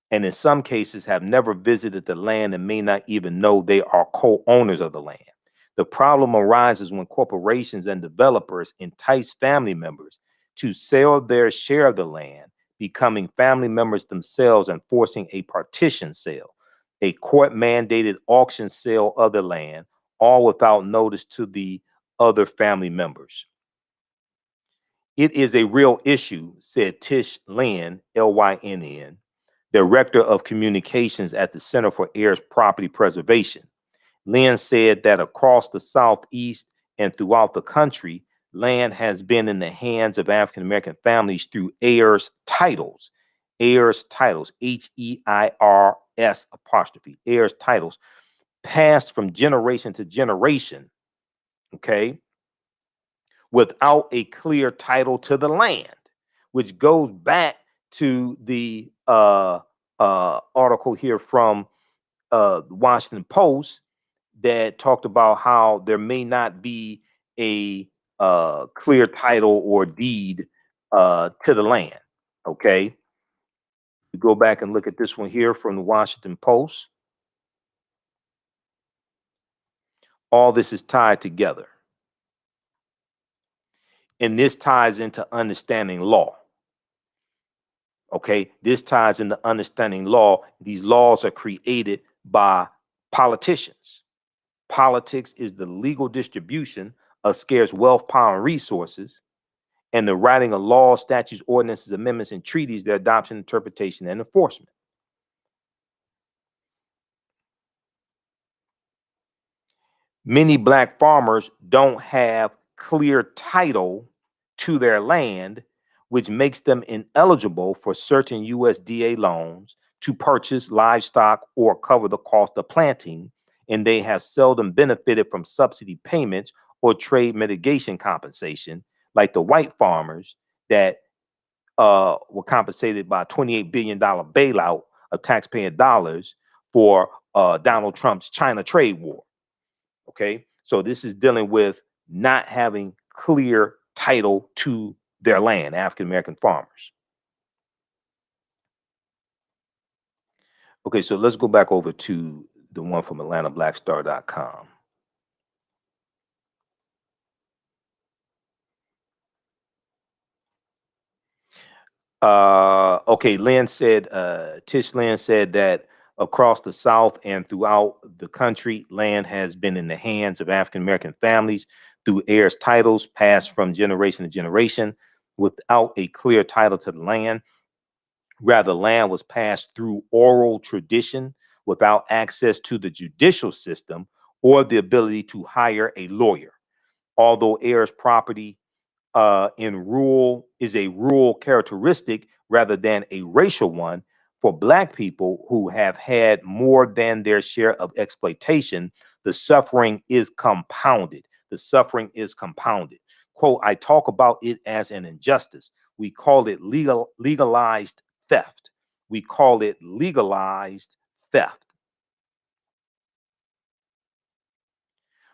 and in some cases have never visited the land and may not even know they are co-owners of the land. The problem arises when corporations and developers entice family members to sell their share of the land, becoming family members themselves and forcing a partition sale, a court-mandated auction sale of the land, all without notice to the other family members. It is a real issue, said Tish Lynn, Lynn, Director of Communications at the Center for Heirs Property Preservation. Lynn said that across the Southeast and throughout the country, land has been in the hands of African American families through heirs titles, H-E-I-R-S apostrophe, heirs titles, passed from generation to generation, okay, without a clear title to the land, which goes back to the article here from the Washington Post that talked about how there may not be a clear title or deed to the land. Okay. We go back and look at this one here from the Washington Post. All this is tied together. And this ties into understanding law. Okay, this ties into understanding law. These laws are created by politicians. Politics is the legal distribution of scarce wealth, power, and resources, and the writing of laws, statutes, ordinances, amendments, and treaties, their adoption, interpretation, and enforcement. Many black farmers don't have clear title to their land, which makes them ineligible for certain USDA loans to purchase livestock or cover the cost of planting, and they have seldom benefited from subsidy payments or trade mitigation compensation, like the white farmers that were compensated by a $28 billion bailout of taxpayer dollars for Donald Trump's China trade war. Okay, so this is dealing with not having clear title to their land, African American farmers. Okay, so let's go back over to the one from AtlantaBlackStar.com. Okay, Lynn said, Tish Lynn said that across the South and throughout the country, land has been in the hands of African American families through heirs titles passed from generation to generation without a clear title to the land. Rather, land was passed through oral tradition without access to the judicial system or the ability to hire a lawyer. Although heirs property is a rural characteristic rather than a racial one, for Black people who have had more than their share of exploitation, the suffering is compounded. The suffering is compounded. Quote, I talk about it as an injustice. We call it legalized theft. We call it legalized theft.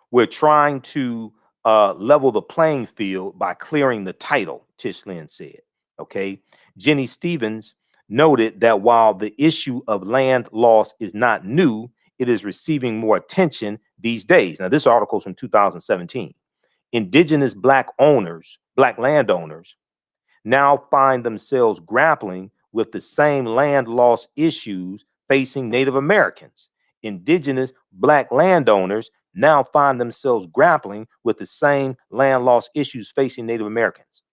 We're trying to level the playing field by clearing the title, Tish Lynn said. Okay. Jenny Stevens noted that while the issue of land loss is not new, it is receiving more attention these days. Now, this article is from 2017. Indigenous Black landowners now find themselves grappling with the same land loss issues facing Native Americans. Indigenous Black landowners now find themselves grappling with the same land loss issues facing Native Americans.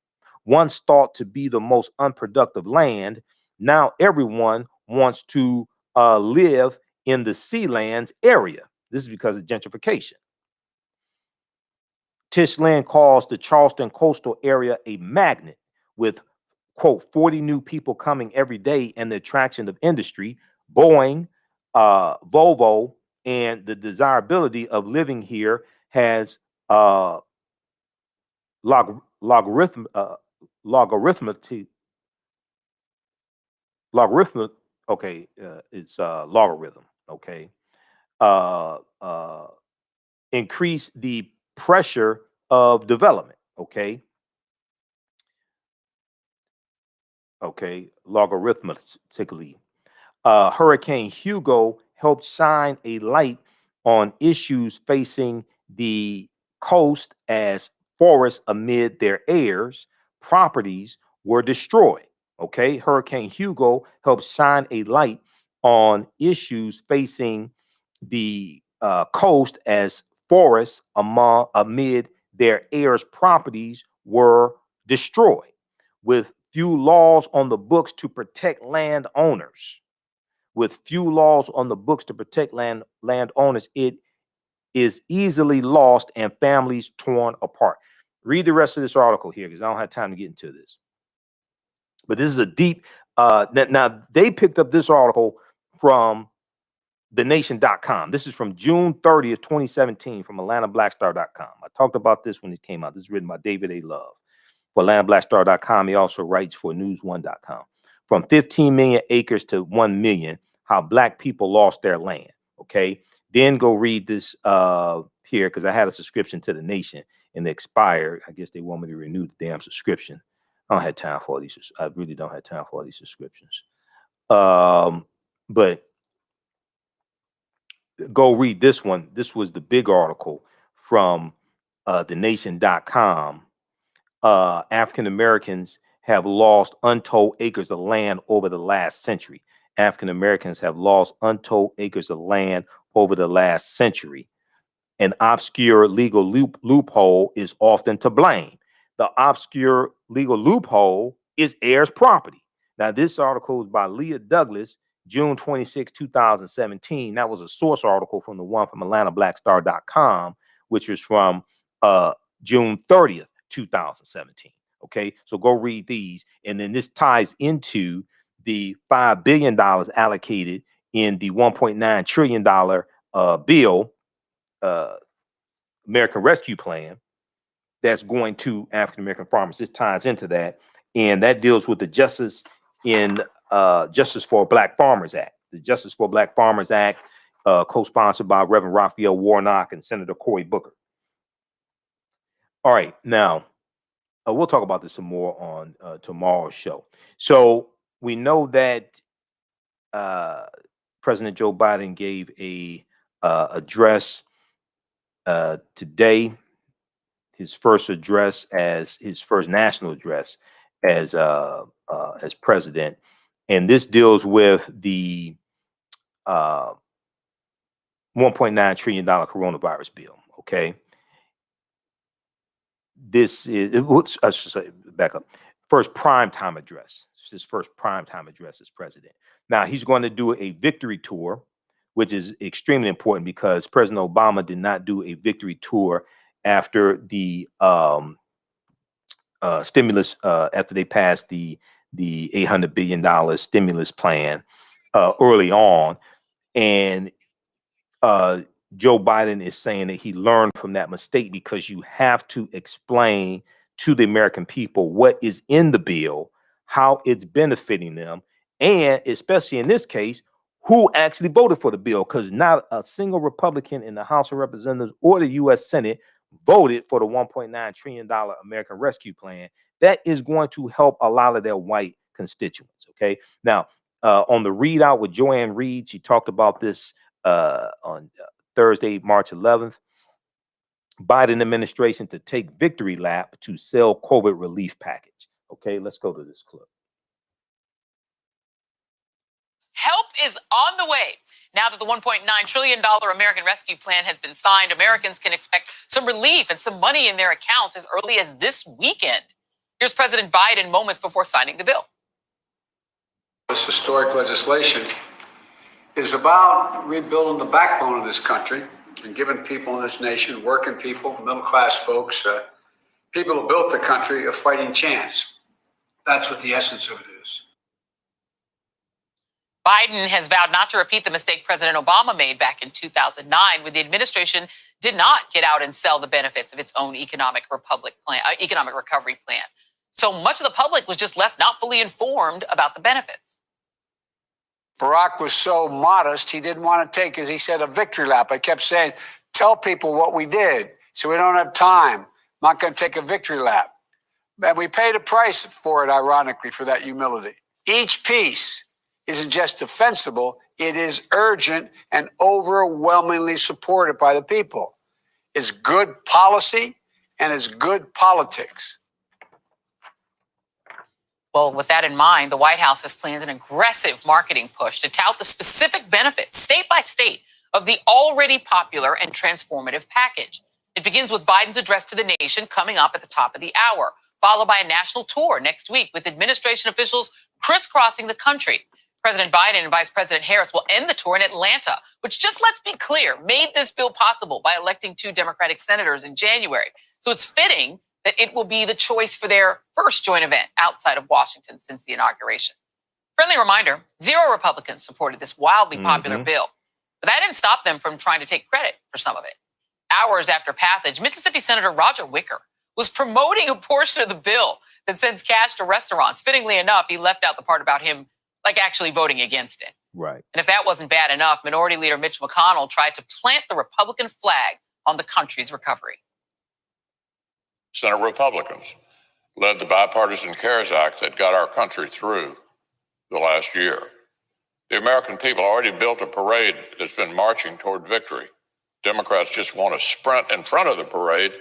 Once thought to be the most unproductive land, now everyone wants to live in the Sealands area. This is because of gentrification. Tish Lynn calls the Charleston coastal area a magnet with, quote, 40 new people coming every day and the attraction of industry, Boeing, Volvo, and the desirability of living here has logarithmic, okay, it's logarithm, okay, increase the pressure of development, okay, logarithmically. Hurricane Hugo helped shine a light on issues facing the coast as forests amid their heirs, properties were destroyed. Okay, Hurricane Hugo helped shine a light on issues facing the coast as forests amid their heirs' properties were destroyed. With few laws on the books to protect landowners, landowners, it is easily lost and families torn apart. Read the rest of this article here because I don't have time to get into this. But this is a deep, now they picked up this article from TheNation.com. This is from June 30th, 2017 from AtlantaBlackStar.com. I talked about this when it came out. This is written by David A. Love for AtlantaBlackStar.com. He also writes for News1.com. From 15 million acres to 1 million, how Black people lost their land. Okay. Then go read this here because I had a subscription to The Nation and it expired. I guess they want me to renew the damn subscription. I don't have time for all these. I really don't have time for all these subscriptions. But go read this one. This was the big article from TheNation.com. African Americans have lost untold acres of land over the last century. African Americans have lost untold acres of land over the last century. An obscure legal loophole is often to blame. The obscure legal loophole is heirs property. Now, this article is by Leah Douglas, June 26, 2017. That was a source article from the one from AtlantaBlackStar.com, which was from June 30th, 2017. Okay, so go read these. And then this ties into the $5 billion allocated in the $1.9 trillion bill, American Rescue Plan, that's going to African American farmers. This ties into that, and that deals with the Justice for Black Farmers Act. The Justice for Black Farmers Act, co-sponsored by Reverend Raphael Warnock and Senator Cory Booker. All right, now we'll talk about this some more on tomorrow's show. So we know that President Joe Biden gave a address today, his first national address as president, and this deals with the $1.9 trillion coronavirus bill. Okay, this is I should say, back up. First primetime address. His first primetime address as president. Now he's going to do a victory tour, which is extremely important because President Obama did not do a victory tour after the stimulus, after they passed the $800 billion stimulus plan early on. And Joe Biden is saying that he learned from that mistake because you have to explain to the American people what is in the bill, how it's benefiting them, and especially in this case, who actually voted for the bill, because not a single Republican in the House of Representatives or the U.S. Senate voted for the $1.9 trillion American Rescue Plan. That is going to help a lot of their white constituents. Okay. Now, on the readout with Joanne Reed, she talked about this on Thursday, March 11th. Biden administration to take victory lap to sell COVID relief package. Okay, let's go to this clip. Help is on the way. Now that the $1.9 trillion American Rescue Plan has been signed, Americans can expect some relief and some money in their accounts as early as this weekend. Here's President Biden moments before signing the bill. This historic legislation is about rebuilding the backbone of this country and giving people in this nation, working people, middle-class folks, people who built the country, a fighting chance. That's what the essence of it is. Biden has vowed not to repeat the mistake President Obama made back in 2009 when the administration did not get out and sell the benefits of its own economic recovery plan. So much of the public was just left not fully informed about the benefits. Barack was so modest, he didn't want to take, as he said, a victory lap. I kept saying, tell people what we did. So we don't have time. I'm not going to take a victory lap. And we paid a price for it, ironically, for that humility. Each piece isn't just defensible, it is urgent and overwhelmingly supported by the people. It's good policy and it's good politics. Well, with that in mind, the White House has planned an aggressive marketing push to tout the specific benefits, state by state, of the already popular and transformative package. It begins with Biden's address to the nation coming up at the top of the hour, followed by a national tour next week with administration officials crisscrossing the country. President Biden and Vice President Harris will end the tour in Atlanta, which, just let's be clear, made this bill possible by electing 2 Democratic senators in January. So it's fitting that it will be the choice for their first joint event outside of Washington since the inauguration. Friendly reminder, 0 Republicans supported this wildly popular bill, but that didn't stop them from trying to take credit for some of it. Hours after passage, Mississippi Senator Roger Wicker was promoting a portion of the bill that sends cash to restaurants. Fittingly enough, he left out the part about him actually voting against it. Right. And if that wasn't bad enough, Minority Leader Mitch McConnell tried to plant the Republican flag on the country's recovery. Senate Republicans led the bipartisan CARES Act that got our country through the last year. The American people already built a parade that's been marching toward victory. Democrats just want to sprint in front of the parade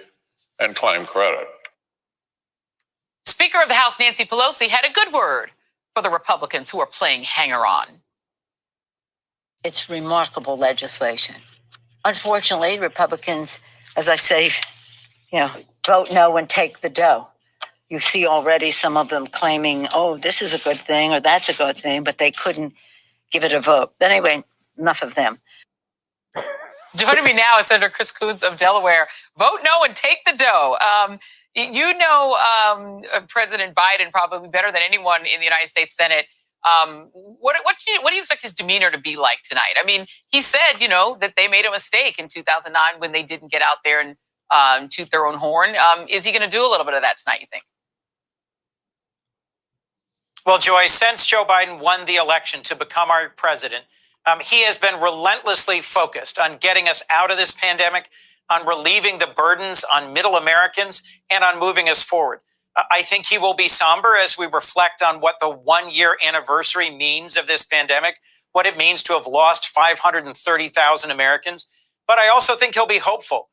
and claim credit. Speaker of the House Nancy Pelosi had a good word for the Republicans who are playing hanger-on. It's remarkable legislation. Unfortunately, Republicans, as I say, vote no and take the dough. You see already some of them claiming, oh, this is a good thing or that's a good thing, but they couldn't give it a vote. But anyway, enough of them. Joining me now is Senator Chris Coons of Delaware. Vote no and take the dough. President Biden probably better than anyone in the United States Senate. What do you expect his demeanor to be like tonight? I mean, he said, that they made a mistake in 2009 when they didn't get out there and toot their own horn. Is he going to do a little bit of that tonight, you think? Well, Joy, since Joe Biden won the election to become our president, he has been relentlessly focused on getting us out of this pandemic, on relieving the burdens on middle Americans, and on moving us forward. I think he will be somber as we reflect on what the 1-year anniversary means of this pandemic, what it means to have lost 530,000 Americans. But I also think he'll be hopeful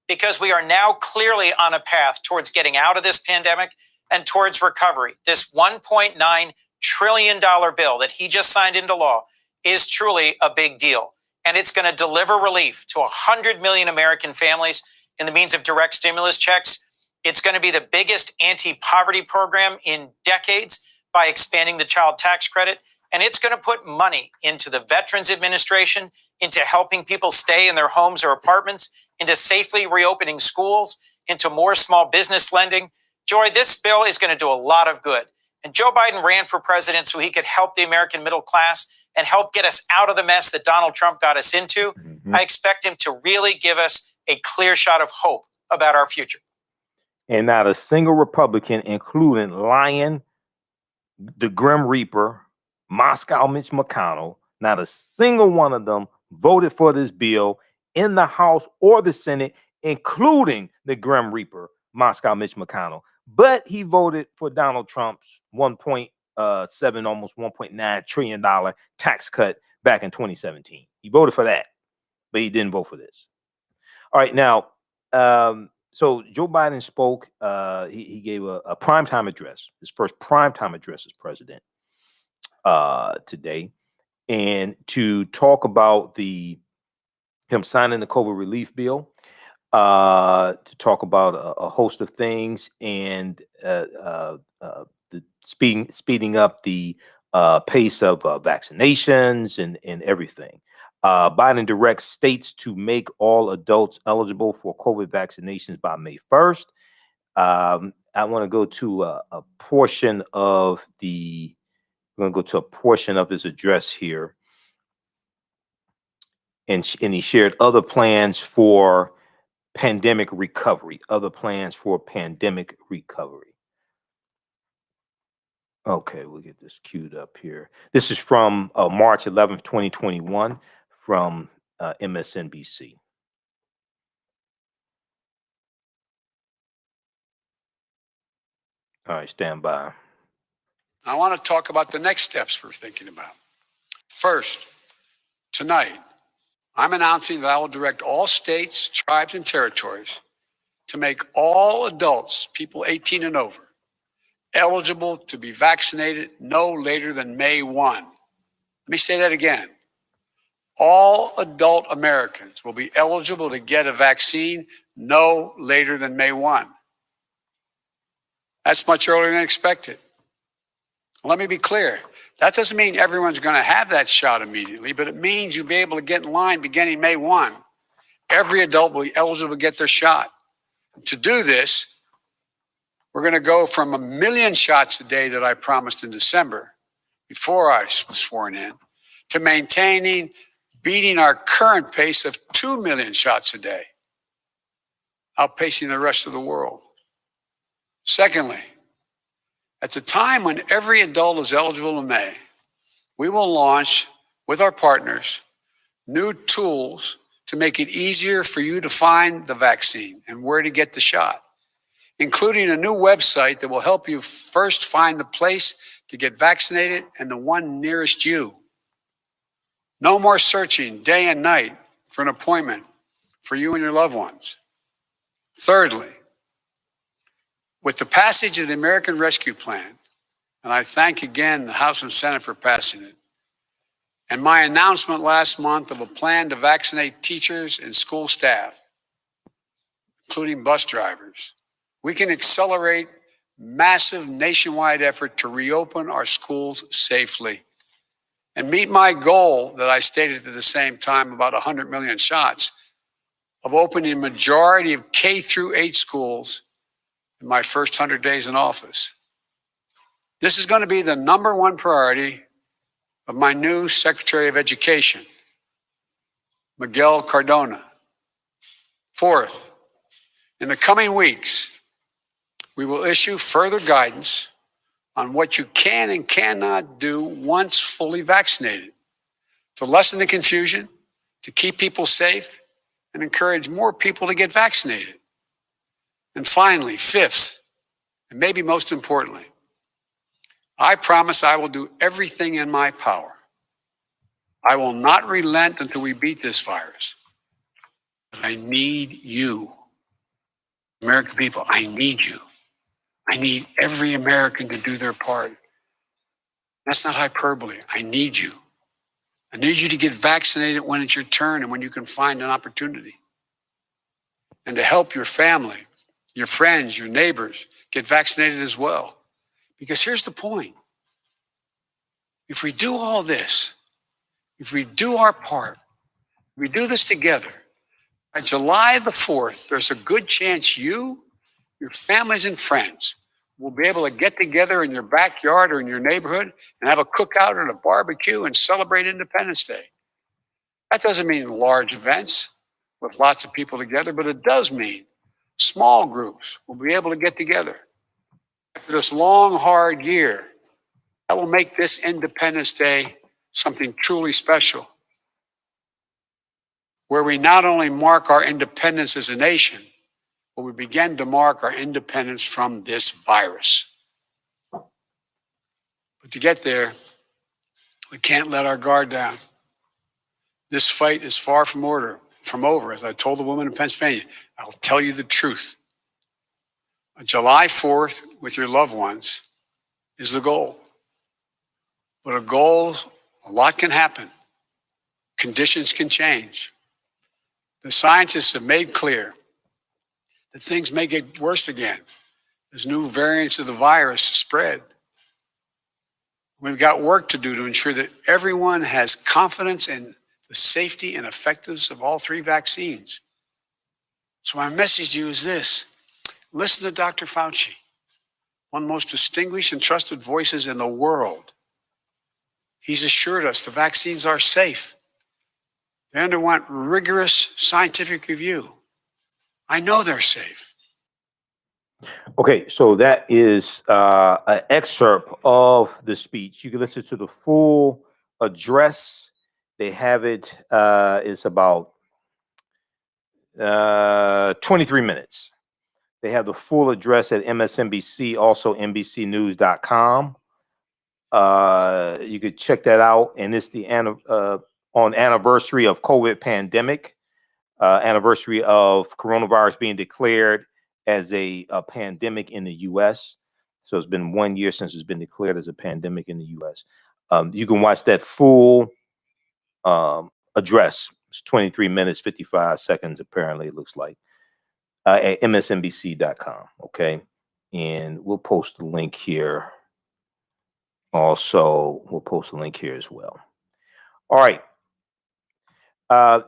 because we are now clearly on a path towards getting out of this pandemic and towards recovery. This $1.9 trillion bill that he just signed into law is truly a big deal. And it's going to deliver relief to 100 million American families in the means of direct stimulus checks. It's going to be the biggest anti-poverty program in decades by expanding the child tax credit. And it's going to put money into the Veterans Administration, into helping people stay in their homes or apartments, into safely reopening schools, into more small business lending. Joy, this bill is going to do a lot of good. And Joe Biden ran for president so he could help the American middle class and help get us out of the mess that Donald Trump got us into. I expect him to really give us a clear shot of hope about our future. And not a single Republican, including Lion, the Grim Reaper, Moscow Mitch McConnell, not a single one of them voted for this bill in the House or the Senate, including the Grim Reaper, Moscow Mitch McConnell. But he voted for Donald Trump's 1.7, almost $1.9 trillion tax cut back in 2017. He voted for that, but he didn't vote for this. All right, now, so Joe Biden spoke. He gave a primetime address, his first primetime address as president today, and to talk about him signing the COVID relief bill, to talk about a host of things, and speeding up the pace of vaccinations and everything. Biden directs states to make all adults eligible for COVID vaccinations by May 1st. I want to go to a portion of his address here. And he shared other plans for pandemic recovery, Okay, we'll get this queued up here. This is from March 11th, 2021 from MSNBC. All right, stand by. I want to talk about the next steps we're thinking about. First, tonight, I'm announcing that I will direct all states, tribes, and territories to make all adults, people 18 and over, eligible to be vaccinated no later than May 1. Let me say that again. All adult Americans will be eligible to get a vaccine no later than May 1. That's much earlier than expected. Let me be clear. That doesn't mean everyone's going to have that shot immediately, but it means you'll be able to get in line beginning May 1. Every adult will be eligible to get their shot. To do this, we're going to go from 1 million shots a day that I promised in December, before I was sworn in, to beating our current pace of 2 million shots a day, outpacing the rest of the world. Secondly, at the time when every adult is eligible in May, we will launch, with our partners, new tools to make it easier for you to find the vaccine and where to get the shot, including a new website that will help you first find the place to get vaccinated and the one nearest you. No more searching day and night for an appointment for you and your loved ones. Thirdly, with the passage of the American Rescue Plan, and I thank again the House and Senate for passing it, and my announcement last month of a plan to vaccinate teachers and school staff, including bus drivers, we can accelerate massive nationwide effort to reopen our schools safely and meet my goal that I stated at the same time, about 100 million shots, of opening a majority of K through 8 schools in my first 100 days in office. This is going to be the #1 priority of my new Secretary of Education, Miguel Cardona. Fourth, in the coming weeks, we will issue further guidance on what you can and cannot do once fully vaccinated to lessen the confusion, to keep people safe, and encourage more people to get vaccinated. And finally, fifth, and maybe most importantly, I promise I will do everything in my power. I will not relent until we beat this virus. But I need you. American people, I need you. I need every American to do their part. That's not hyperbole. I need you. I need you to get vaccinated when it's your turn and when you can find an opportunity. And to help your family, your friends, your neighbors get vaccinated as well. Because here's the point. If we do all this, if we do our part, if we do this together, by July the 4th, there's a good chance you, your families and friends will be able to get together in your backyard or in your neighborhood and have a cookout or a barbecue and celebrate Independence Day. That doesn't mean large events with lots of people together, but it does mean small groups will be able to get together. After this long, hard year, that will make this Independence Day something truly special, where we not only mark our independence as a nation, but we begin to mark our independence from this virus. But to get there, we can't let our guard down. This fight is far from over. As I told the woman in Pennsylvania, I'll tell you the truth. July 4th with your loved ones is the goal. But a lot can happen. Conditions can change. The scientists have made clear that things may get worse again as new variants of the virus spread. We've got work to do to ensure that everyone has confidence in the safety and effectiveness of all 3 vaccines. So my message to you is this. Listen to Dr. Fauci, one of the most distinguished and trusted voices in the world. He's assured us the vaccines are safe. They underwent rigorous scientific review. I know they're safe. Okay, so that is an excerpt of the speech. You can listen to the full address. They have it. It's about 23 minutes. They have the full address at MSNBC, also NBCnews.com. You could check that out. And it's the on anniversary of COVID pandemic, anniversary of coronavirus being declared as a pandemic in the U.S. So it's been 1 year since it's been declared as a pandemic in the U.S. You can watch that full address. It's 23 minutes, 55 seconds, apparently, it looks like, at msnbc.com. Okay. And we'll post the link here. Also, we'll post a link here as well. All right.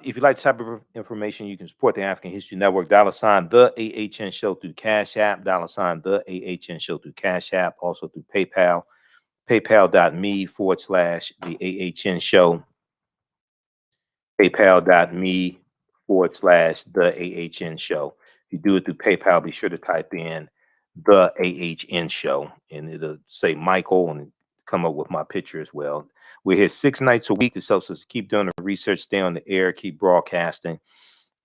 If you like this type of information, you can support the African History Network. $, the AHN Show through Cash App. $, the AHN Show through Cash App. Also through PayPal. PayPal.me/the AHN Show. PayPal.me/the AHN Show. If you do it through PayPal, be sure to type in the AHN Show, and it'll say Michael and come up with my picture as well. We're here 6 nights a week. This helps us keep doing the research, stay on the air, keep broadcasting.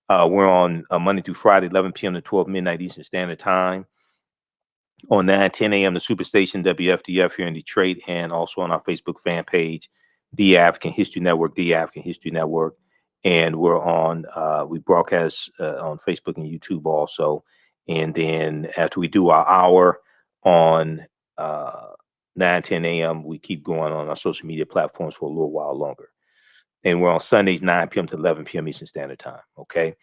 We're on Monday through Friday, 11 p.m. to 12 midnight Eastern Standard Time. On 10 a.m. the Superstation WFDF here in Detroit, and also on our Facebook fan page, The African History Network, The African History Network. And we're on, we broadcast on Facebook and YouTube also. And then after we do our hour on 9, 10 a.m., we keep going on our social media platforms for a little while longer. And we're on Sundays, 9 p.m. to 11 p.m. Eastern Standard Time. Okay.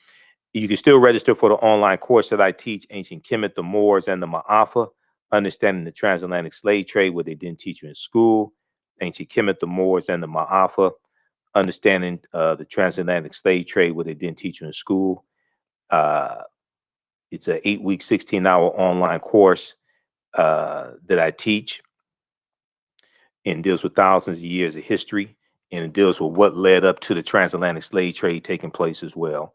You can still register for the online course that I teach, Ancient Kemet, the Moors, and the Ma'afa, Understanding the Transatlantic Slave Trade, what they didn't teach you in school. Ancient Kemet, the Moors, and the Ma'afa, Understanding the Transatlantic Slave Trade, what they didn't teach you in school. It's an 8-week, 16-hour online course that I teach, and deals with thousands of years of history, and it deals with what led up to the transatlantic slave trade taking place as well.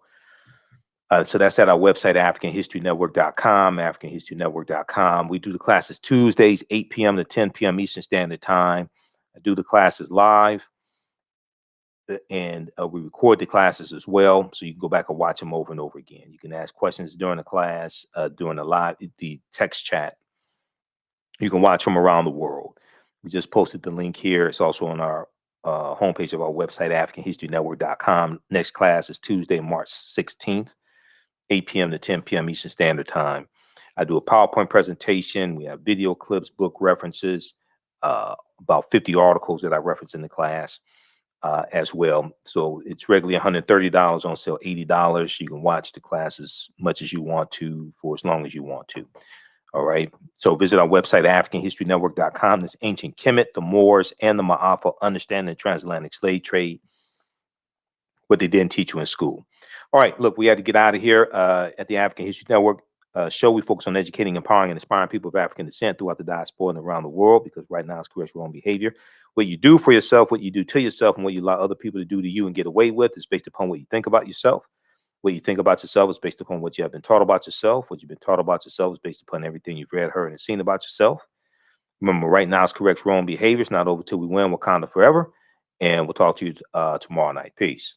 So that's at our website, AfricanHistoryNetwork.com, AfricanHistoryNetwork.com. We do the classes Tuesdays, 8 p.m. to 10 p.m. Eastern Standard Time. I do the classes live, and we record the classes as well, so you can go back and watch them over and over again. You can ask questions during the class, during the text chat. You can watch from around the world. We just posted the link here. It's also on our homepage of our website, AfricanHistoryNetwork.com. Next class is Tuesday, March 16th, 8 p.m. to 10 p.m. Eastern Standard Time. I do a PowerPoint presentation. We have video clips, book references, about 50 articles that I reference in the class as well. So it's regularly $130, on sale $80. You can watch the class as much as you want to for as long as you want to. All right. So visit our website, AfricanHistoryNetwork.com. This Ancient Kemet, the Moors, and the Ma'afa, Understanding the Transatlantic Slave Trade, what they didn't teach you in school. All right. Look, we had to get out of here. At the African History Network show, we focus on educating, empowering, and inspiring people of African descent throughout the diaspora and around the world, because right now it's correct wrong behavior. What you do for yourself, what you do to yourself, and what you allow other people to do to you and get away with is based upon what you think about yourself. What you think about yourself is based upon what you have been taught about yourself. What you've been taught about yourself is based upon everything you've read, heard, and seen about yourself. Remember, right now it's correct wrong behavior. It's not over till we win. Wakanda forever. And we'll talk to you tomorrow night. Peace.